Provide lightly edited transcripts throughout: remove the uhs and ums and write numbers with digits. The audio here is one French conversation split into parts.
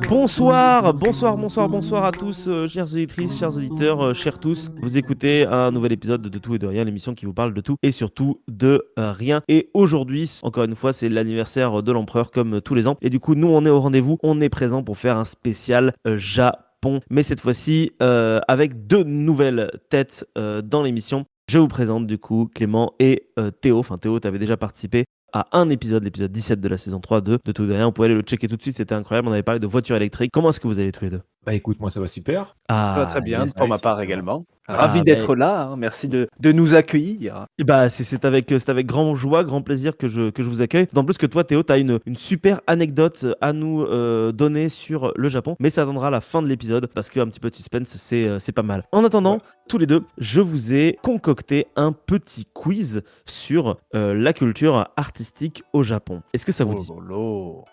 Bonsoir à tous, chères auditrices, chers auditeurs, chers tous. Vous écoutez un nouvel épisode de Tout et de Rien, l'émission qui vous parle de tout et surtout de rien. Et aujourd'hui, encore une fois, c'est l'anniversaire de l'empereur comme tous les ans. Et du coup, nous, on est au rendez-vous, on est présent pour faire un spécial Japon. Mais cette fois-ci, avec deux nouvelles têtes dans l'émission. Je vous présente du coup Clément et Théo. Enfin, Théo, tu avais déjà participé à un épisode, l'épisode 17 de la saison 3 de Tout et de Rien. On pouvait aller le checker tout de suite, c'était incroyable. On avait parlé de voitures électriques. Comment est-ce que vous allez tous les deux ? Bah écoute, moi ça va super. Ça va très bien, yes, pour ma nice. part également. Ravi d'être là, hein. Merci de nous accueillir. Et bah, c'est avec grand joie, grand plaisir que je vous accueille. D'autant plus que toi, Théo, tu as une super anecdote à nous donner sur le Japon. Mais ça attendra la fin de l'épisode parce qu'un petit peu de suspense, c'est pas mal. En attendant, tous les deux, je vous ai concocté un petit quiz sur la culture artistique au Japon. Est-ce que ça vous dit ?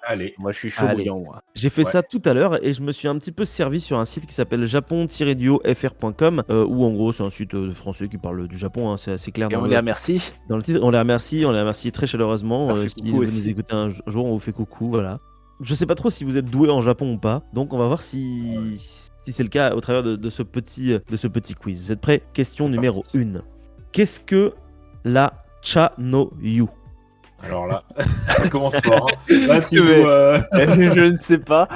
Allez. Moi je suis chaud bouillant, moi. J'ai fait ça tout à l'heure et je me suis un petit peu servi sur un site qui s'appelle japon-fr.com où en gros c'est un site de français qui parle du Japon, hein, c'est assez clair Et on les remercie. dans le titre. On les remercie très chaleureusement. On leur fait Si coucou vous aussi. nous écoutez un jour, on vous fait coucou, voilà. Je sais pas trop si vous êtes doué en Japon ou pas, donc on va voir si c'est le cas au travers de ce petit quiz. Vous êtes prêts ? Question numéro 1. Qu'est-ce que la Cha-no-yu ? Alors là, ça commence fort. Hein. Là, tu Mais- nous, Je ne sais pas.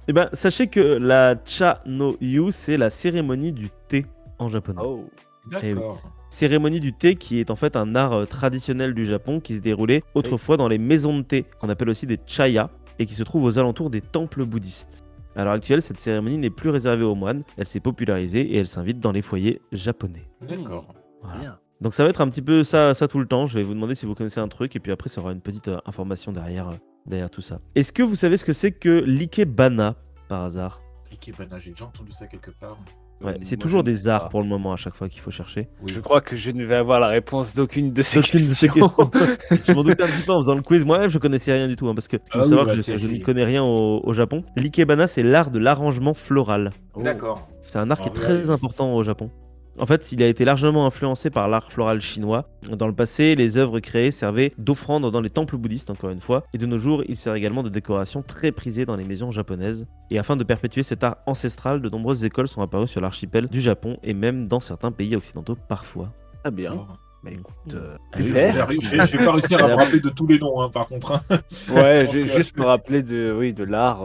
Eh ben, sachez que la Cha-no-yu, c'est la cérémonie du thé en japonais. Oh. D'accord. Cérémonie du thé qui est en fait un art traditionnel du Japon qui se déroulait autrefois dans les maisons de thé, qu'on appelle aussi des chaya, et qui se trouvent aux alentours des temples bouddhistes. À l'heure actuelle, cette cérémonie n'est plus réservée aux moines, elle s'est popularisée et elle s'invite dans les foyers japonais. D'accord. Voilà. Bien. Donc ça va être un petit peu ça tout le temps. Je vais vous demander si vous connaissez un truc et puis après ça aura une petite information derrière tout ça. Est-ce que vous savez ce que c'est que l'ikebana par hasard ? Ikebana, j'ai déjà entendu ça quelque part. Ouais, c'est Moi, toujours je ne des sais arts pas. pour le moment à chaque fois qu'il faut chercher. Oui. Je crois que je ne vais avoir la réponse d'aucune de ces Aucune de ces questions. Je m'en doutais un petit peu en faisant le quiz. Moi-même, je connaissais rien du tout, hein, parce que faut Ah oui, savoir bah, que c'est- je ne connais rien au Japon. L'ikebana, c'est l'art de l'arrangement floral. D'accord. C'est un art qui est Ah, très ouais. important au Japon. En fait, il a été largement influencé par l'art floral chinois. Dans le passé, les œuvres créées servaient d'offrandes dans les temples bouddhistes, encore une fois. Et de nos jours, il sert également de décoration très prisée dans les maisons japonaises. Et afin de perpétuer cet art ancestral, de nombreuses écoles sont apparues sur l'archipel du Japon et même dans certains pays occidentaux parfois. Très bien. D'accord. Bah écoute, Ah oui, super. J'ai pas réussi à me rappeler de tous les noms, hein, par contre. Hein. Ouais, Je j'ai pense que- juste me rappeler de l'art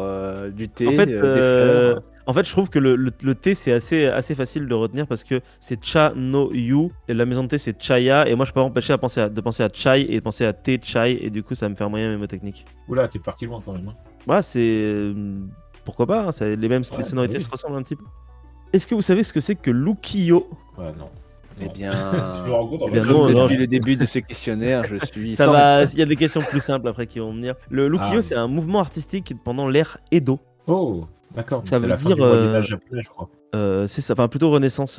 du thé, En fait, des fleurs. En fait, je trouve que le thé, c'est assez facile de retenir parce que c'est Cha-no-yu et la maison de thé, c'est Chaya. Et moi, je peux pas m'empêcher de penser à Chai et de penser à thé Chai. Et du coup, ça me fait moyen mémotechnique. Oula, t'es parti loin quand même. Hein. Voilà, c'est. Pourquoi pas, hein, les Ouais, sonorités oui. se ressemblent un petit peu. Est-ce que vous savez ce que c'est que l'ukiyo ? Ouais, non. Eh Non. bien, Tu me rencontres, Eh bien, comme non, que non, depuis je- le début de ce questionnaire, je suis Ça sans va, réponse. il y a des questions plus simples après qui vont venir. Le l'ukiyo, Ah. c'est un mouvement artistique pendant l'ère Edo. Oh, d'accord. Ça C'est veut la fin dire, du Moyen-Âge japonais, je crois. C'est ça, enfin plutôt Renaissance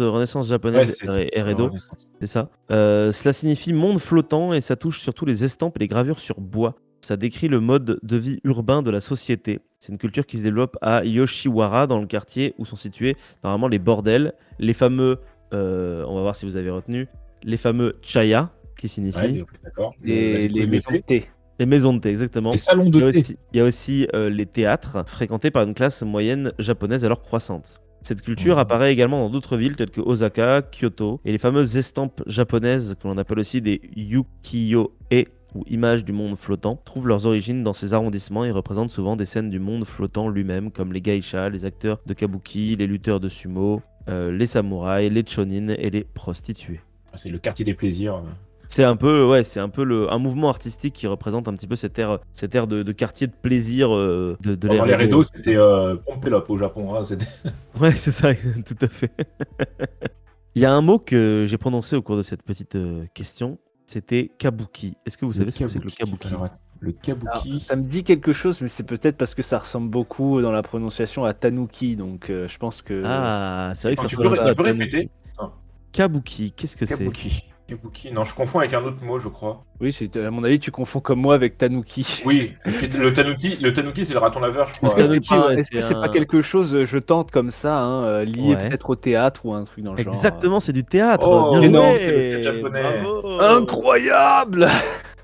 japonaise et la Edo. Renaissance. C'est ça. Cela signifie monde flottant et ça touche surtout les estampes et les gravures sur bois. Ça décrit le mode de vie urbain de la société. C'est une culture qui se développe à Yoshiwara, dans le quartier où sont situés normalement les bordels, les fameux, on va voir si vous avez retenu, les fameux chaya, qui signifient Ouais, d'accord. Les maisons de thé. les maisons de thé, exactement. Les salons Il y de a thé. aussi, il y a aussi les théâtres, fréquentés par une classe moyenne japonaise alors croissante. Cette culture Mhm. apparaît également dans d'autres villes telles que Osaka, Kyoto, et les fameuses estampes japonaises que l'on appelle aussi des ukiyo-e, ou images du monde flottant, trouvent leurs origines dans ces arrondissements et représentent souvent des scènes du monde flottant lui-même, comme les geishas, les acteurs de kabuki, les lutteurs de sumo, les samouraïs, les chonin et les prostituées. C'est le quartier des plaisirs. C'est un peu, un mouvement artistique qui représente un petit peu cette ère de quartier de plaisir de Pendant l'ère les Edo. Edo, c'était Pompélope au Japon. Hein, c'était- Ouais, c'est ça, tout à fait. Il y a un mot que j'ai prononcé au cours de cette petite question, c'était kabuki. Est-ce que vous savez ce que c'est que le kabuki ? Alors, le Alors, kabuki. ça me dit quelque chose, mais c'est peut-être parce que ça ressemble beaucoup dans la prononciation à tanuki, donc je pense que... Ah, c'est vrai que ça Tu ressemble peux à répéter Tanuki. Kabuki, qu'est-ce que c'est ? Kabuki. Kabuki, non, je confonds avec un autre mot, je crois. Oui, à mon avis, tu confonds comme moi avec Tanuki. Oui, et puis le tanuki, c'est le raton laveur, je Est-ce crois. que c'est Tanuki, pas, ouais, est-ce que c'est c'est pas un... quelque chose, je tente comme ça, hein, lié Ouais. peut-être au théâtre ou un truc dans le genre. Exactement, c'est du théâtre. Oh, Bien Mais non, joué. c'est le théâtre japonais. Bravo. Incroyable!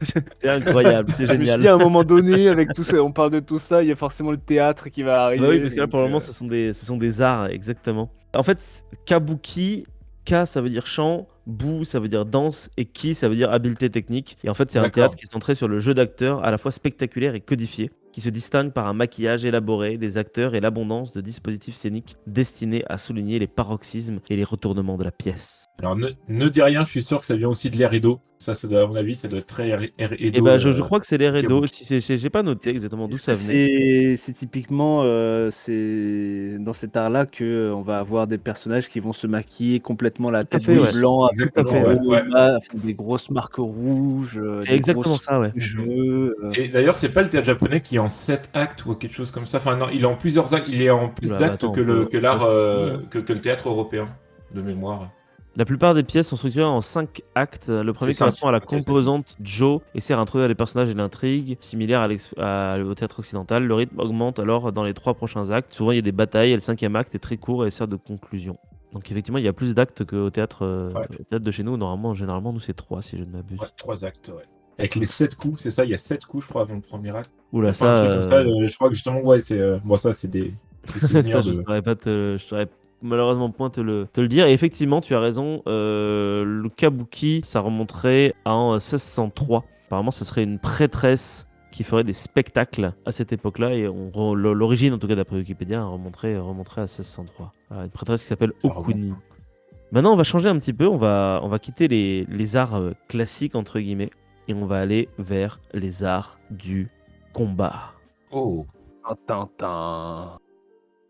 C'est incroyable, c'est Je me suis génial. dit à un moment donné, avec tout ça, on parle de tout ça, il y a forcément le théâtre qui va arriver. Bah oui, parce que là, donc, pour le moment, ce sont des arts, exactement. En fait, kabuki, ka, ça veut dire chant, bu, ça veut dire danse, et ki, ça veut dire habileté technique. Et en fait, c'est un D'accord. théâtre qui est centré sur le jeu d'acteurs à la fois spectaculaire et codifié, qui se distingue par un maquillage élaboré des acteurs et l'abondance de dispositifs scéniques destinés à souligner les paroxysmes et les retournements de la pièce. Alors, ne dis rien, je suis sûr que ça vient aussi de l'air Edo. Ça, à mon avis, ça doit être très air Et Edo. bah, je crois que c'est les Edo. kabuki. Si j'ai pas noté exactement d'où est-ce ça que venait. c'est typiquement c'est dans cet art-là que on va avoir des personnages qui vont se maquiller complètement la Tout à tête fait, de ouais. blanc avec Exactement, des ouais. gros Ouais. enfin, des grosses marques rouges, C'est des exactement grosses ça, ouais. jeux. Et d'ailleurs, c'est pas le théâtre japonais qui est en 7 actes ou quelque chose comme ça. Enfin, non, il est en plusieurs actes. Il est en plus Oula, bah d'actes attends, que on peut l'art, se renseigner, hein. que le théâtre européen, de mémoire. La plupart des pièces sont structurées en 5 actes. Le premier C'est cinq. correspond à la Ok, c'est composante Jo et sert à introduire les personnages et l'intrigue, similaire au théâtre occidental. Le rythme augmente alors dans les 3 prochains actes. Souvent, il y a des batailles et le 5e acte est très court et sert de conclusion. Donc effectivement, il y a plus d'actes qu'au théâtre, Ouais. au théâtre de chez nous. Normalement, généralement, nous, c'est 3 si je ne m'abuse. Ouais, 3 actes, ouais. Avec les 7 coups, c'est ça, il y a 7 coups, je crois, avant le premier acte. Oula, Enfin, un truc comme ça, ça, je crois que justement, ouais, c'est. Bon, ça, c'est des souvenirs ça, je de. saurais malheureusement point te le dire. Et effectivement, tu as raison, le kabuki, ça remonterait en 1603. Apparemment, ce serait une prêtresse qui ferait des spectacles à cette époque-là. Et l'origine, en tout cas d'après Wikipédia, remonterait à 1603. Voilà, une prêtresse qui s'appelle Ça remonte. Okuni. Maintenant, on va changer un petit peu. On va quitter les arts classiques, entre guillemets, et on va aller vers les arts du combat. Oh. Tintin.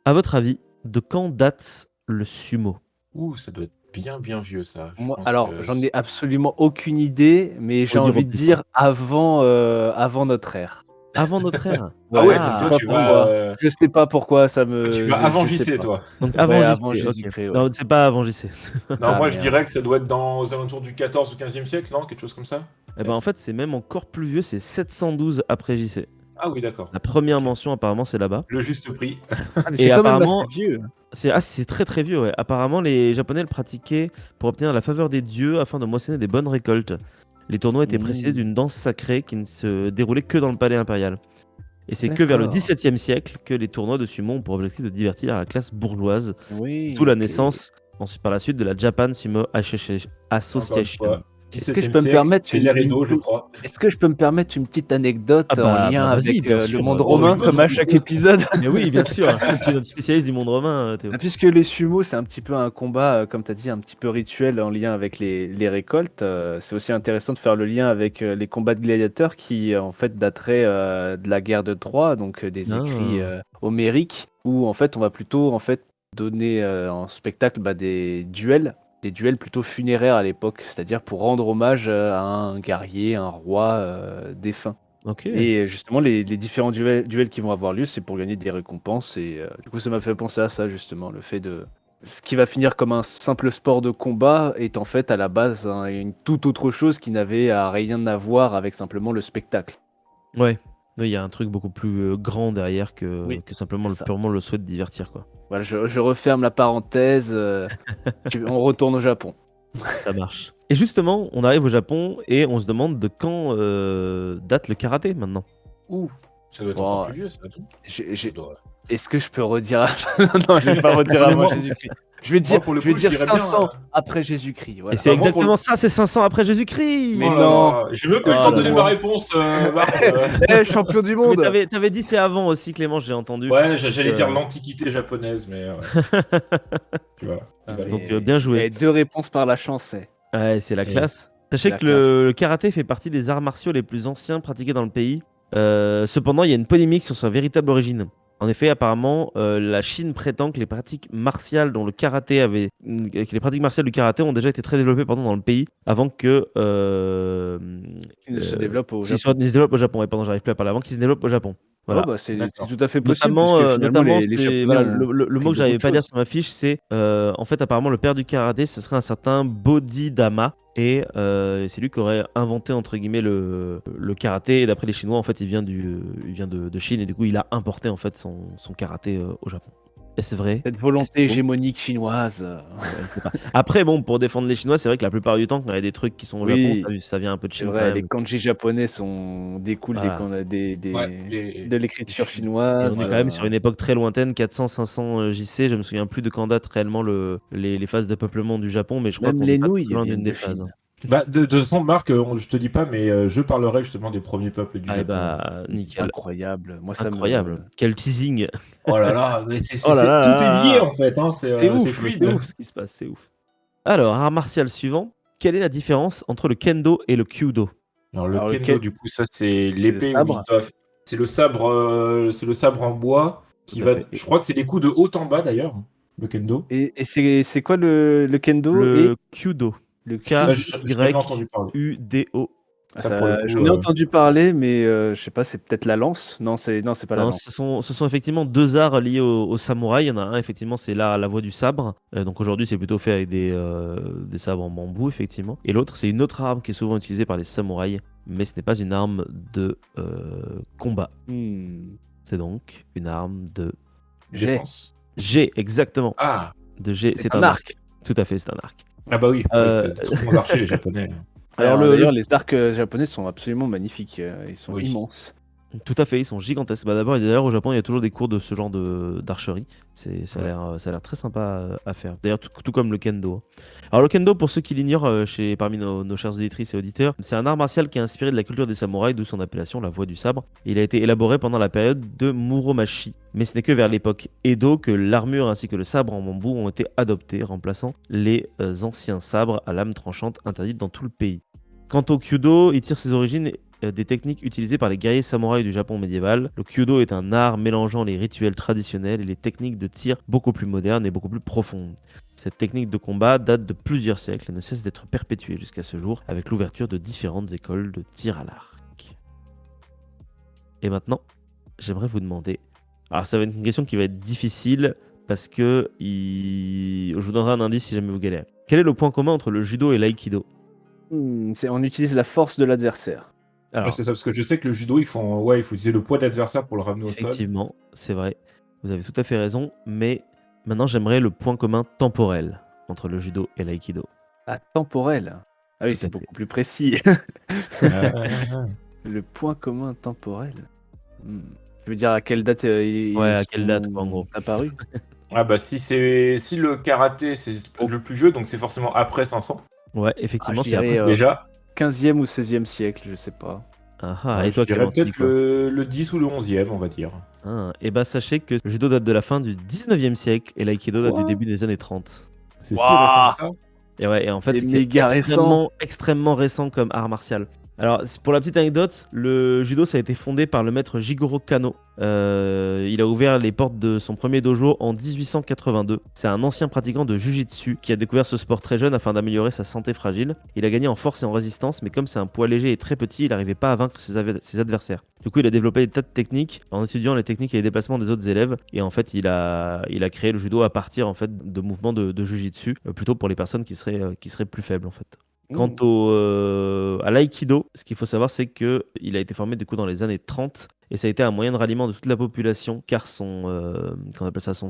À votre avis, de quand date le sumo? Ouh, ça doit être bien, bien vieux, ça. Je Moi, pense alors, que j'en ai absolument aucune idée, mais j'ai Faut dire au envie de plus dire avant notre ère. Avant notre ère? Ah ouais, je sais toi, pas tu pourquoi. vas. Je sais pas pourquoi ça me. Tu vas avant je sais JC, pas. toi. Donc Ouais, avant avant JC, ok. Jésus-Christ, ouais. Non, c'est pas avant JC. Non, Ah, moi, je merde. dirais que ça doit être aux alentours du 14 ou 15e siècle, non? Quelque chose comme ça? Eh ben en fait, c'est même encore plus vieux, c'est 712 après JC. Ah oui, d'accord. La première Ok. mention, apparemment, c'est là-bas. Le juste prix. Ah, mais Et c'est quand même apparemment, assez vieux. c'est très très vieux, ouais. Apparemment, les Japonais le pratiquaient pour obtenir la faveur des dieux afin de moissonner des bonnes récoltes. Les tournois étaient précédés d'une danse sacrée qui ne se déroulait que dans le palais impérial. Et c'est que vers le D'accord. XVIIe siècle que les tournois de sumo ont pour objectif de divertir la classe bourgeoise. Oui. D'où la ok. naissance, ensuite par la suite, de la Japan Sumo Association. Encore une fois, Est-ce que je 17e peux me siècle, permettre c'est une- l'air Edo, je une- crois. Est-ce que je peux me permettre une petite anecdote Ah bah, en lien vas-y, avec bien le sûr. monde Oh, romain, tu comme peux, à tu chaque peux. épisode? Mais oui, bien sûr. Tu es notre spécialiste du monde romain, Théo. Ah, puisque les sumo, c'est un petit peu un combat, comme tu as dit, un petit peu rituel en lien avec les récoltes. C'est aussi intéressant de faire le lien avec les combats de gladiateurs qui, en fait, dateraient de la guerre de Troie, donc des écrits homériques, où, en fait, on va plutôt, en fait, donner en spectacle des duels plutôt funéraires à l'époque, c'est-à-dire pour rendre hommage à un guerrier, un roi défunt. Ok. Et justement, les différents duels qui vont avoir lieu, c'est pour gagner des récompenses. Et du coup, ça m'a fait penser à ça, justement. Le fait de. Ce qui va finir comme un simple sport de combat est en fait à la base une toute autre chose qui n'avait rien à voir avec simplement le spectacle. Ouais. Oui, il y a un truc beaucoup plus grand derrière que, Oui, que simplement c'est ça. purement le souhait de divertir, quoi. Voilà, je referme la parenthèse. On retourne au Japon. Ça marche. Et justement, on arrive au Japon et on se demande de quand date le karaté maintenant. Ouh, ça doit être Bon, encore plus vieux, ça. Ça doit- Est-ce que je peux redire Non, je vais pas redire avant Moi- Jésus-Christ. Je vais dire, pour le je vais coup, dire je dirais bien, 500 après Jésus-Christ. Et Voilà. c'est Bah, moi, pour exactement ça, c'est 500 après Jésus-Christ. Mais Oh là non. là, j'ai même pas eu le Oh temps de là donner là. ma réponse, Marc. Champion du Mais monde. t'avais dit c'est avant aussi, Clément, j'ai entendu. Ouais, j'allais Euh, dire l'antiquité japonaise, mais ouais, tu vois. Ah, il va- Donc, bien joué. Et 2 réponses par la chance. Ouais, c'est la Et- classe. Sachez la que le karaté fait partie des arts martiaux les plus anciens pratiqués dans le pays. Cependant, il y a une polémique sur sa véritable origine. En effet, apparemment, la Chine prétend que les pratiques martiales dont le karaté avait, que les pratiques martiales du karaté ont déjà été très développées dans le pays avant que Qui ne se développe au qu'ils Japon. ne se développent au Japon. Ouais, pardon, j'arrive plus à parler. Avant qu'ils se développent au Japon. Voilà. Oh, bah, c'est D'accord. tout à fait possible, Notamment, puisque finalement notamment les c'est Japonais voilà, ont le pris mot que beaucoup j'arrivais de pas à dire choses. sur ma fiche, c'est, en fait, apparemment, le père du karaté, ce serait un certain Bodhidharma et c'est lui qui aurait «inventé» entre guillemets le karaté et d'après les Chinois, en fait, il vient de Chine et du coup, il a importé, en fait, son karaté, au Japon. Est-ce vrai? Cette Est-ce volonté faux? hégémonique chinoise. Je ne sais pas. Après bon, pour défendre les Chinois, c'est vrai que la plupart du temps, quand il y a des trucs qui sont au Japon, Oui, ça vient un peu de c'est Chine quand vrai, les même. kanji japonais découlent Voilà. Ouais, de l'écriture Et on chinoise. est quand même sur une époque très lointaine, 400-500 JC. Je me souviens plus de quand date réellement les phases de peuplement du Japon, mais je crois Même qu'on n'est les pas très nouilles loin d'une viennent des de phases, hein. Chine. Bah, de toute façon, Marc, je te dis pas, mais je parlerai justement des premiers peuples du Ah et Japon. bah, nickel. Incroyable. Moi, ça Incroyable. me Quel teasing. Oh là là, mais Oh là là tout là est là lié là. en fait, hein, C'est c'est ouf, c'est fluide. ouf ce qui se passe, c'est ouf. Alors, art martial suivant. Quelle est la différence entre le kendo et le kyudo? Alors le Alors kendo, lequel? du coup, ça c'est C'est le l'épée où ils sabre? doivent. C'est le sabre en bois qui Tout à va. fait. Je crois que c'est des coups de haut en bas d'ailleurs, le kendo. Et c'est quoi le kendo et Le kyudo. le Ça, kyudo? j'ai jamais entendu parler. Kyudo. Ça pour le coup. J'en ai entendu parler, mais je sais pas, c'est peut-être la lance? Non, c'est pas la Non, lance. ce sont effectivement 2 arts liés au samouraï. Il y en a un, effectivement, c'est la voie du sabre. Donc aujourd'hui, c'est plutôt fait avec des sabres en bambou, effectivement. Et l'autre, c'est une autre arme qui est souvent utilisée par les samouraïs, mais ce n'est pas une arme de combat. C'est donc une arme de Défense. G, exactement. Ah. De G, C'est un arc. Tout à fait, c'est un arc. Ah bah oui, Euh, c'est des très bons archers les japonais. Alors, D'ailleurs, les arcs japonais sont absolument magnifiques. Ils sont Oui. immenses. Tout à fait, ils sont gigantesques. Bah, d'abord, et d'ailleurs, au Japon, il y a toujours des cours de ce genre d'archerie. Ça a l'air très sympa à faire. D'ailleurs, tout comme le kendo, hein. Alors, le kendo, pour ceux qui l'ignorent, parmi nos chères auditrices et auditeurs, c'est un art martial qui est inspiré de la culture des samouraïs, d'où son appellation, la voie du sabre. Il a été élaboré pendant la période de Muromachi. Mais ce n'est que vers l'époque Edo que l'armure ainsi que le sabre en bambou ont été adoptés, remplaçant les anciens sabres à lame tranchante interdites dans tout le pays. Quant au kyudo, il tire ses origines des techniques utilisées par les guerriers samouraïs du Japon médiéval. Le kyudo est un art mélangeant les rituels traditionnels et les techniques de tir beaucoup plus modernes et beaucoup plus profondes. Cette technique de combat date de plusieurs siècles et ne cesse d'être perpétuée jusqu'à ce jour avec l'ouverture de différentes écoles de tir à l'arc. Et maintenant, j'aimerais vous demander... Alors ça va être une question qui va être difficile parce que je vous donnerai un indice si jamais vous galérez. Quel est le point commun entre le judo et l'aïkido? On utilise la force de l'adversaire. Ouais, Alors, c'est ça, parce que je sais que le judo, il faut utiliser le poids de l'adversaire pour le ramener au sol. effectivement, c'est vrai. Vous avez tout à fait raison, mais maintenant j'aimerais le point commun temporel entre le judo et l'aïkido. Ah, temporel. Ah oui, Tout à c'est fait. beaucoup plus précis. Ouais. Le point commun temporel. Tu veux dire à quelle date ils Ouais, à quelle date, sont quoi, en gros. apparus? Ah bah si le karaté c'est le plus vieux, donc c'est forcément après 500 Ouais, effectivement, je c'est après. dirais, déjà. 15e ou 16e siècle, je sais pas. Et Je toi, dirais Clément, tu dis peut-être quoi? le 10 ou le 11e, on va dire. Et bah sachez que le judo date de la fin du 19e siècle et l'aïkido date du Quoi? début des années 30. C'est si Waouh. récent que ça. Et ouais, et en fait, C'est c'est méga récent. extrêmement récent comme art martial. Alors, pour la petite anecdote, le judo, ça a été fondé par le maître Jigoro Kano. Il a ouvert les portes de son premier dojo en 1882. C'est un ancien pratiquant de Jiu-Jitsu qui a découvert ce sport très jeune afin d'améliorer sa santé fragile. Il a gagné en force et en résistance, mais comme c'est un poids léger et très petit, il n'arrivait pas à vaincre ses adversaires. Du coup, il a développé des tas de techniques en étudiant les techniques et les déplacements des autres élèves. Et en fait, il a créé le judo à partir en fait de mouvements de Jiu-Jitsu, plutôt pour les personnes qui seraient plus faibles en fait. Quant à l'aïkido, ce qu'il faut savoir, c'est qu'il a été formé du coup dans les années 30 et ça a été un moyen de ralliement de toute la population car son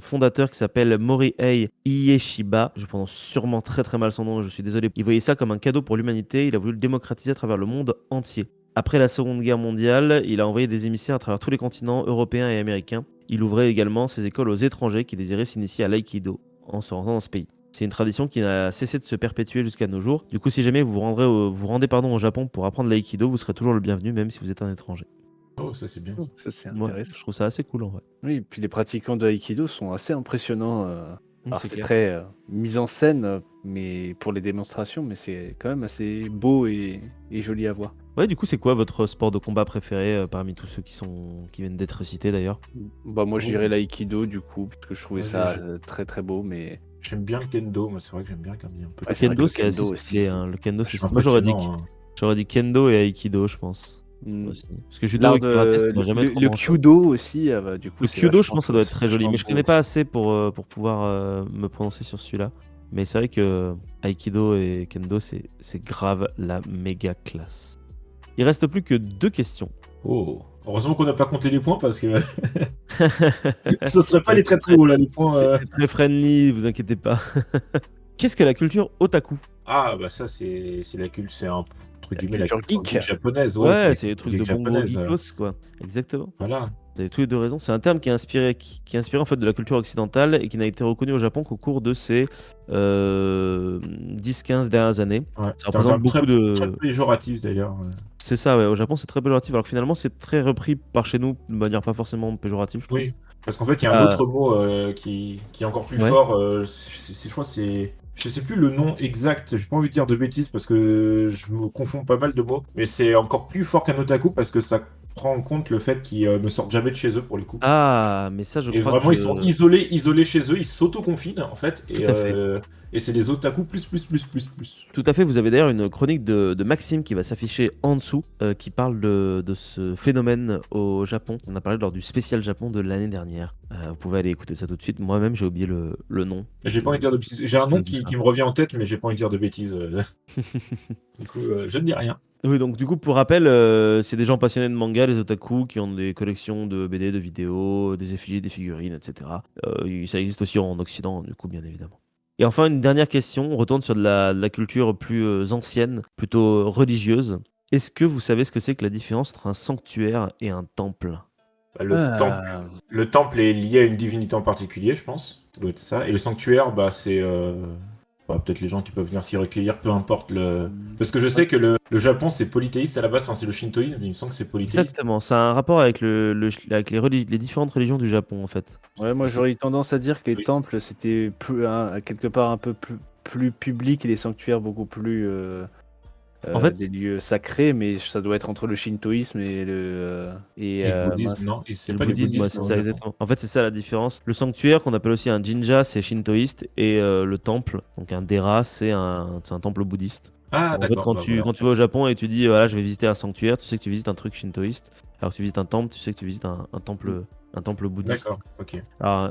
fondateur qui s'appelle Morihei Ieshiba, je prononce sûrement très très mal son nom, je suis désolé, il voyait ça comme un cadeau pour l'humanité, il a voulu le démocratiser à travers le monde entier. Après la Seconde Guerre mondiale, il a envoyé des émissaires à travers tous les continents européens et américains. Il ouvrait également ses écoles aux étrangers qui désiraient s'initier à l'aïkido en se rendant dans ce pays. C'est une tradition qui n'a cessé de se perpétuer jusqu'à nos jours. Du coup, si jamais vous rendez au Japon pour apprendre l'aïkido, vous serez toujours le bienvenu, même si vous êtes un étranger. Oh, ça c'est bien. Ça. Ça, c'est Moi, intéressant. je trouve ça assez cool en vrai. Oui, et puis les pratiquants de Aikido sont assez impressionnants. Alors, C'est c'est clair. très mis en scène, mais pour les démonstrations, mais c'est quand même assez beau et joli à voir. Ouais, du coup, c'est quoi votre sport de combat préféré parmi tous ceux qui viennent d'être cités d'ailleurs? Bah moi, je Oh. dirais l'aïkido du coup, parce que je trouvais Ouais, ça très très beau, mais J'aime bien le kendo, moi c'est vrai que j'aime bien quand il y a un peu. Ouais, Le c'est vrai que kendo, le c'est assez kendo stylé, aussi, hein. Le kendo, C'est c'est... Moi, j'aurais dit impressionnant, hein. kendo et aikido, je pense. Mm. aussi. Parce que judo L'art et karaté, ça de m'a jamais trop le branché. kyudo aussi, du coup, Le c'est kyudo, je vachement pense que ça doit être très joli, vachement mais je beau connais pas aussi. assez pour pouvoir me prononcer sur celui-là. Mais c'est vrai que Aikido et Kendo, c'est grave la méga classe. Il reste plus que 2 questions. Oh. Heureusement qu'on n'a pas compté les points parce que ce serait pas Ouais, les très très hauts là, les points. c'est très friendly, vous inquiétez pas. Qu'est-ce que la culture otaku? Ah, bah ça, c'est la culture, c'est entre La guillemets la culture culture geek. geek japonaise. Ouais, c'est Ouais, la c'est les culture trucs geek de bon gros japonaise. geekos, quoi. Exactement. Voilà. Vous avez tous les 2 raison. C'est un terme qui est inspiré, qui est inspiré en fait de la culture occidentale et qui n'a été reconnu au Japon qu'au cours de ces 10-15 dernières années. Ouais. Ça C'est un représente terme beaucoup très de... péjoratif d'ailleurs. C'est ça, ouais. Au Japon, c'est très péjoratif, alors que finalement, c'est très repris par chez nous de manière pas forcément péjorative, je trouve. Oui, parce qu'en fait, il y a un Euh, autre mot qui est encore plus ouais. fort. Je crois que c'est. Je sais plus le nom exact, j'ai pas envie de dire de bêtises parce que je me confonds pas mal de mots, mais c'est encore plus fort qu'un otaku parce que ça prend en compte le fait qu'ils ne sortent jamais de chez eux pour les coups. Ah, mais ça, je Et crois vraiment, ils sont que... isolés chez eux, ils s'auto-confinent en fait, Tout à fait. et c'est des otaku plus. Tout à fait, vous avez d'ailleurs une chronique de Maxime qui va s'afficher en dessous, qui parle de ce phénomène au Japon. On a parlé lors du spécial Japon de l'année dernière. Vous pouvez aller écouter ça tout de suite. Moi-même, j'ai oublié le nom. J'ai pas envie de dire de bêtises. J'ai un nom de tout ça. qui me revient en tête, mais j'ai pas envie de dire de bêtises. Du coup, je ne dis rien. Oui, donc du coup, pour rappel, c'est des gens passionnés de manga, les otaku, qui ont des collections de BD, de vidéos, des effigies, des figurines, etc. Ça existe aussi en Occident, du coup, bien évidemment. Et enfin, une dernière question, on retourne sur de la culture plus ancienne, plutôt religieuse. Est-ce que vous savez ce que c'est que la différence entre un sanctuaire et un temple? Bah, Ah. le temple est lié à une divinité en particulier, je pense. Ça doit être ça. Et le sanctuaire, bah, c'est bah, peut-être les gens qui peuvent venir s'y recueillir, peu importe le. Parce que je sais que le Japon, c'est polythéiste à la base, enfin, c'est le shintoïsme, mais il me semble que c'est polythéiste. Exactement, ça a un rapport avec, avec les différentes religions du Japon, en fait. Ouais, moi Et c'est- j'aurais eu tendance à dire que les Oui. temples c'était quelque part un peu plus public et les sanctuaires beaucoup plus En fait, des lieux sacrés, mais ça doit être entre le shintoïsme et Et le bouddhisme, mince. non, et c'est le pas les bouddhisme, ouais, bouddhistes c'est au ça, Japon. exactement. En fait, c'est ça la différence. Le sanctuaire, qu'on appelle aussi un jinja, c'est shintoïste, et le temple, donc un dera, c'est un temple bouddhiste. Ah, En fait, d'accord, bah voilà. quand tu vas au Japon et tu dis, voilà, je vais visiter un sanctuaire, tu sais que tu visites un truc shintoïste. Alors que tu visites un temple, tu sais que tu visites un temple bouddhiste. D'accord, ok. Alors,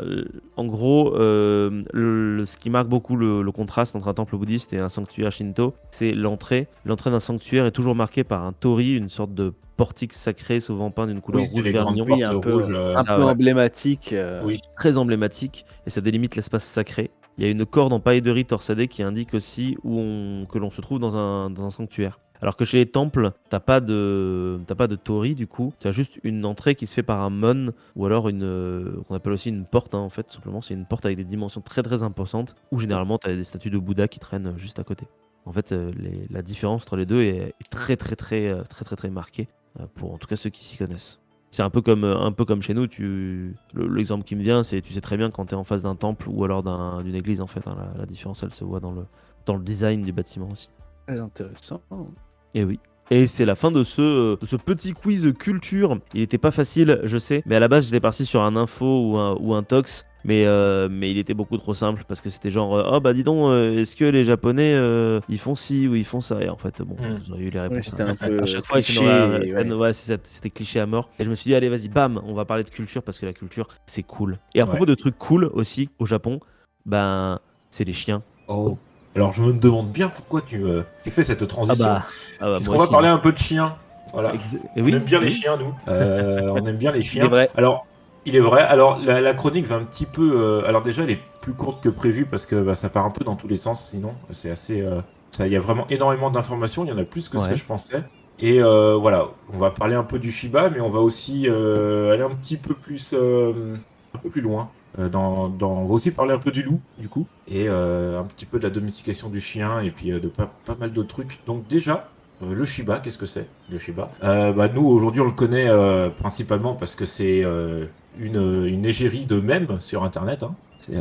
en gros, ce qui marque beaucoup le contraste entre un temple bouddhiste et un sanctuaire shinto, c'est l'entrée. L'entrée d'un sanctuaire est toujours marquée par un torii, une sorte de portique sacré, souvent peint d'une couleur Oui, c'est rouge les grandes vermillon, Oui, portes rouges. un Ça, peu ouais. emblématique. Oui. Très emblématique, et ça délimite l'espace sacré. Il y a une corde en paille-de-riz torsadée qui indique aussi que l'on se trouve dans un sanctuaire. Alors que chez les temples, t'as pas de torii du coup, tu as juste une entrée qui se fait par un mon, ou alors qu'on appelle aussi une porte, hein, en fait, tout simplement. C'est une porte avec des dimensions très très imposantes, où généralement tu as des statues de Bouddha qui traînent juste à côté. En fait, la différence entre les deux est très marquée, pour en tout cas ceux qui s'y connaissent. C'est un peu comme chez nous, l'exemple qui me vient, c'est tu sais très bien quand tu es en face d'un temple ou alors d'une église, en fait, hein, la différence elle se voit dans le design du bâtiment aussi. Très intéressant. Et oui. Et c'est la fin de ce petit quiz culture. Il était pas facile, je sais, mais à la base j'étais parti sur un info ou un tox, mais il était beaucoup trop simple parce que c'était genre oh bah dis donc, est-ce que les Japonais ils font ci ou ils font ça? Et en fait, bon, vous aurez eu les Ouais, réponses. c'était Hein. un peu À chaque fois, cliché. ouais, c'était cliché à mort. Et je me suis dit, allez, vas-y, bam, on va parler de culture parce que la culture, c'est cool. Et à Ouais. propos de trucs cool aussi au Japon, ben, c'est les chiens. Oh. Alors je me demande bien pourquoi tu fais cette transition. Ah bah Puisqu'on moi va aussi. parler un peu de chiens. Voilà. Et On oui, aime bien les oui. chiens, nous. On aime bien les Il est chiens. vrai. Alors, il est vrai. Alors, la chronique va un petit peu. Alors, déjà, elle est plus courte que prévu parce que bah, ça part un peu dans tous les sens. Sinon, c'est assez. Il y a vraiment énormément d'informations. Il y en a plus que ce Ouais. que je pensais. Et voilà, on va parler un peu du Shiba, mais on va aussi aller un petit peu plus, un peu plus loin. On va aussi parler un peu du loup, du coup, et un petit peu de la domestication du chien, et puis de pas mal d'autres trucs. Donc déjà, le Shiba, qu'est-ce que c'est, le Shiba? Bah, nous, aujourd'hui, on le connaît principalement parce que c'est une égérie de mèmes sur Internet. Hein. C'est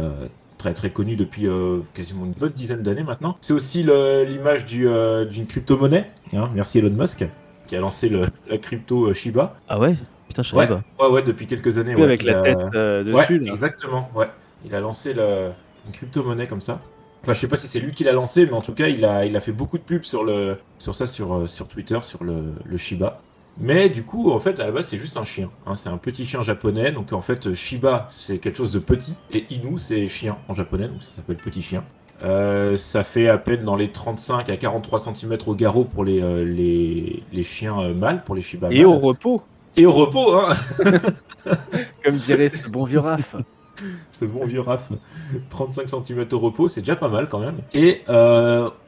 très très connu depuis quasiment une bonne dizaine d'années maintenant. C'est aussi l'image d'une crypto-monnaie. Hein. Merci Elon Musk, qui a lancé la crypto Shiba. Ah ouais? Putain, je savais pas. Ouais, depuis quelques années. Oui, Ouais. avec la tête Ouais, dessus. Là. exactement. Ouais. Il a lancé une crypto-monnaie comme ça. Enfin, je sais pas si c'est lui qui l'a lancé, mais en tout cas, il a fait beaucoup de pubs sur Twitter, sur le Shiba. Mais du coup, en fait, à la base, c'est juste un chien. Hein. C'est un petit chien japonais. Donc, en fait, Shiba, c'est quelque chose de petit. Et Inu, c'est chien en japonais. Donc, ça s'appelle petit chien. Ça fait à peine dans les 35 à 43 cm au garrot pour les chiens mâles, pour les Shiba Et au mâles. repos, Et au repos, hein. comme dirait ce bon vieux Raph. Ce bon vieux Raph. 35 cm au repos, c'est déjà pas mal quand même. Et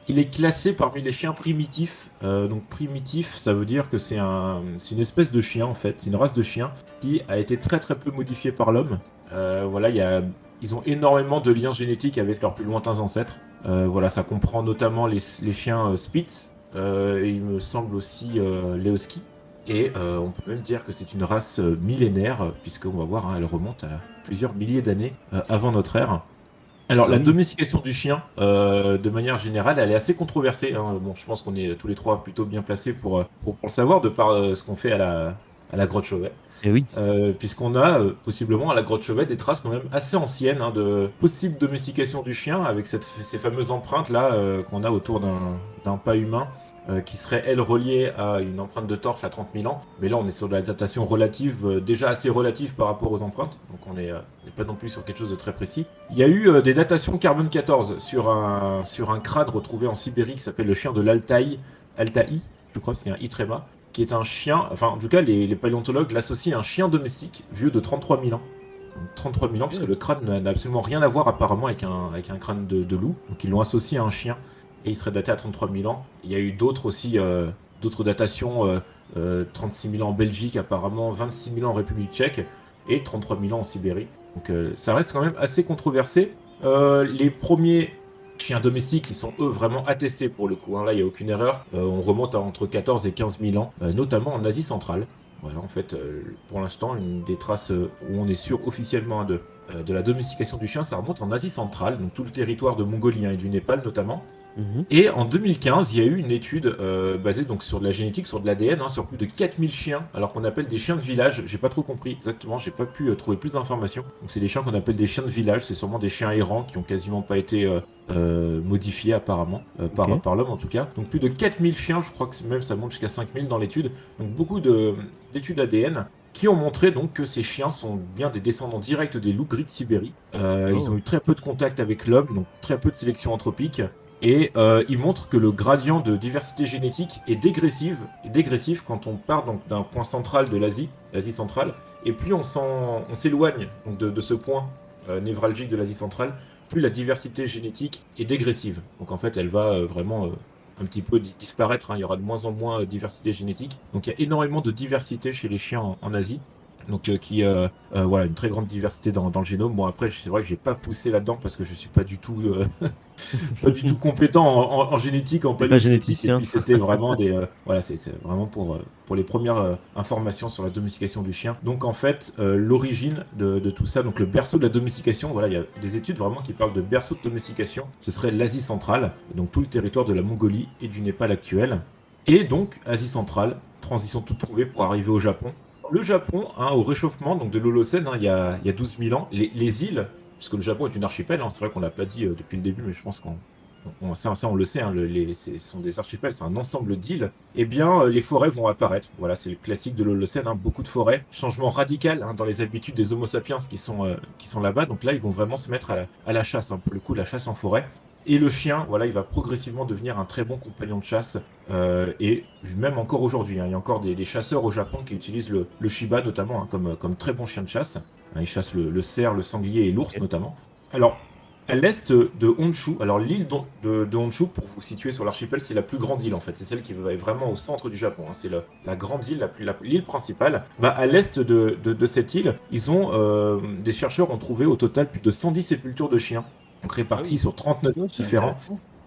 il est classé parmi les chiens primitifs. Donc primitif, ça veut dire que c'est une espèce de chien en fait. C'est une race de chien qui a été très très peu modifiée par l'homme. Voilà, ils ont énormément de liens génétiques avec leurs plus lointains ancêtres. Voilà, ça comprend notamment les chiens Spitz. Et il me semble aussi les Huskies. Et on peut même dire que c'est une race millénaire, puisqu'on va voir, hein, elle remonte à plusieurs milliers d'années avant notre ère. Alors, la domestication du chien, de manière générale, elle est assez controversée. Hein. Bon, je pense qu'on est tous les trois plutôt bien placés pour le savoir, de par ce qu'on fait à la grotte Chauvet. Et oui. Puisqu'on a possiblement à la grotte Chauvet des traces quand même assez anciennes hein, de possible domestication du chien, avec ces fameuses empreintes-là qu'on a autour d'un pas humain. Qui serait, elle, reliée à une empreinte de torche à 30 000 ans. Mais là, on est sur de la datation relative, déjà assez relative par rapport aux empreintes. Donc, on n'est pas non plus sur quelque chose de très précis. Il y a eu des datations carbone 14 sur un crâne retrouvé en Sibérie qui s'appelle le chien de l'Altaï. Altaï, je crois que c'est un I tréma, qui est un chien, enfin, en tout cas, les paléontologues l'associent à un chien domestique vieux de 33 000 ans. Donc, 33 000 ans, parce que le crâne n'a absolument rien à voir apparemment avec un crâne de loup. Donc, ils l'ont associé à un chien. Et il serait daté à 33 000 ans. Il y a eu d'autres aussi, d'autres datations, 36 000 ans en Belgique apparemment, 26 000 ans en République tchèque et 33 000 ans en Sibérie. Donc ça reste quand même assez controversé. Les premiers chiens domestiques qui sont eux vraiment attestés pour le coup, hein, là il n'y a aucune erreur, on remonte à entre 14 et 15 000 ans, notamment en Asie centrale. Voilà en fait pour l'instant une des traces où on est sûr officiellement de la domestication du chien, ça remonte en Asie centrale, donc tout le territoire de Mongolie hein, et du Népal notamment. Et en 2015, il y a eu une étude basée donc sur de la génétique, sur de l'ADN, hein, sur plus de 4000 chiens, alors qu'on appelle des chiens de village. J'ai pas trop compris exactement, j'ai pas pu trouver plus d'informations. Donc c'est des chiens qu'on appelle des chiens de village, c'est sûrement des chiens errants qui ont quasiment pas été modifiés apparemment, par l'homme en tout cas. Donc plus de 4000 chiens, je crois que même ça monte jusqu'à 5000 dans l'étude. Donc beaucoup d'études ADN qui ont montré donc que ces chiens sont bien des descendants directs des loups gris de Sibérie. Ils ont eu très peu de contact avec l'homme, donc très peu de sélection anthropique. Et il montre que le gradient de diversité génétique est dégressif quand on part donc d'un point central de l'Asie centrale, et plus on s'éloigne donc de ce point névralgique de l'Asie centrale, plus la diversité génétique est dégressive. Donc en fait, elle va vraiment un petit peu disparaître. Hein. Il y aura de moins en moins de diversité génétique. Donc il y a énormément de diversité chez les chiens en Asie. Donc voilà, une très grande diversité dans le génome. Bon après c'est vrai que j'ai pas poussé là-dedans parce que je suis pas du tout pas du tout compétent en génétique, en paléogénétique. Et puis c'était vraiment voilà, c'était vraiment pour les premières informations sur la domestication du chien. Donc en fait l'origine de tout ça, donc le berceau de la domestication, voilà, il y a des études vraiment qui parlent de berceau de domestication. Ce serait l'Asie centrale, donc tout le territoire de la Mongolie et du Népal actuel. Et donc Asie centrale, transition toute trouvée pour arriver au Japon. Le Japon, hein, au réchauffement donc de l'Holocène, hein, il y a 12 000 ans, les îles, puisque le Japon est une archipel, hein, c'est vrai qu'on l'a pas dit depuis le début, mais je pense ça on le sait, hein, ce sont des archipels, c'est un ensemble d'îles, eh bien les forêts vont apparaître. Voilà, c'est le classique de l'Holocène, hein, beaucoup de forêts, changement radical hein, dans les habitudes des Homo sapiens qui sont là-bas, donc là ils vont vraiment se mettre à la chasse, hein, pour le coup la chasse en forêt. Et le chien, voilà, il va progressivement devenir un très bon compagnon de chasse. Et même encore aujourd'hui, hein, il y a encore des chasseurs au Japon qui utilisent le Shiba notamment hein, comme très bon chien de chasse. Hein, ils chassent le cerf, le sanglier et l'ours notamment. Alors, à l'est de Honshu, alors l'île de Honshu, pour vous situer sur l'archipel, c'est la plus grande île en fait. C'est celle qui va vraiment au centre du Japon. Hein, c'est la grande île, l'île principale. Bah, à l'est de cette île, des chercheurs ont trouvé au total plus de 110 sépultures de chiens. Donc répartis sur 39 différents.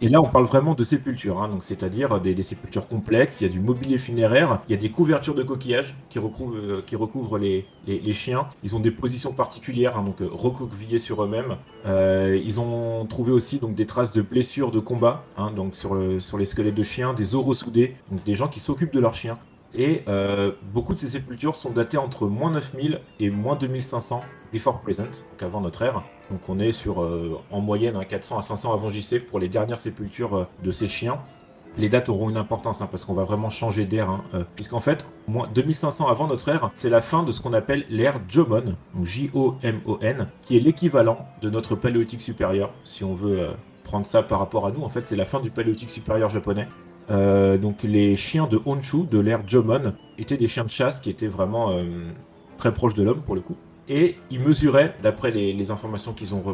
Et là, on parle vraiment de sépultures, hein, donc c'est-à-dire des sépultures complexes. Il y a du mobilier funéraire, il y a des couvertures de coquillages qui recouvrent les chiens. Ils ont des positions particulières, hein, donc recroquevillés sur eux-mêmes. Ils ont trouvé aussi donc des traces de blessures de combat, hein, donc sur les squelettes de chiens, des os ressoudés, donc des gens qui s'occupent de leurs chiens. Et beaucoup de ces sépultures sont datées entre moins 9000 et moins 2500 before present, donc avant notre ère. Donc on est sur en moyenne 400 à 500 avant JC pour les dernières sépultures de ces chiens. les dates auront une importance, parce qu'on va vraiment changer d'ère, puisqu'en fait, 2500 avant notre ère, c'est la fin de ce qu'on appelle l'ère Jomon, donc J-O-M-O-N, qui est l'équivalent de notre paléolithique supérieur, si on veut prendre ça par rapport à nous. En fait, c'est la fin du paléolithique supérieur japonais. Donc les chiens de Honshu, de l'ère Jomon, étaient des chiens de chasse qui étaient vraiment très proches de l'homme, pour le coup. Et ils mesuraient, d'après les informations qu'ils ont,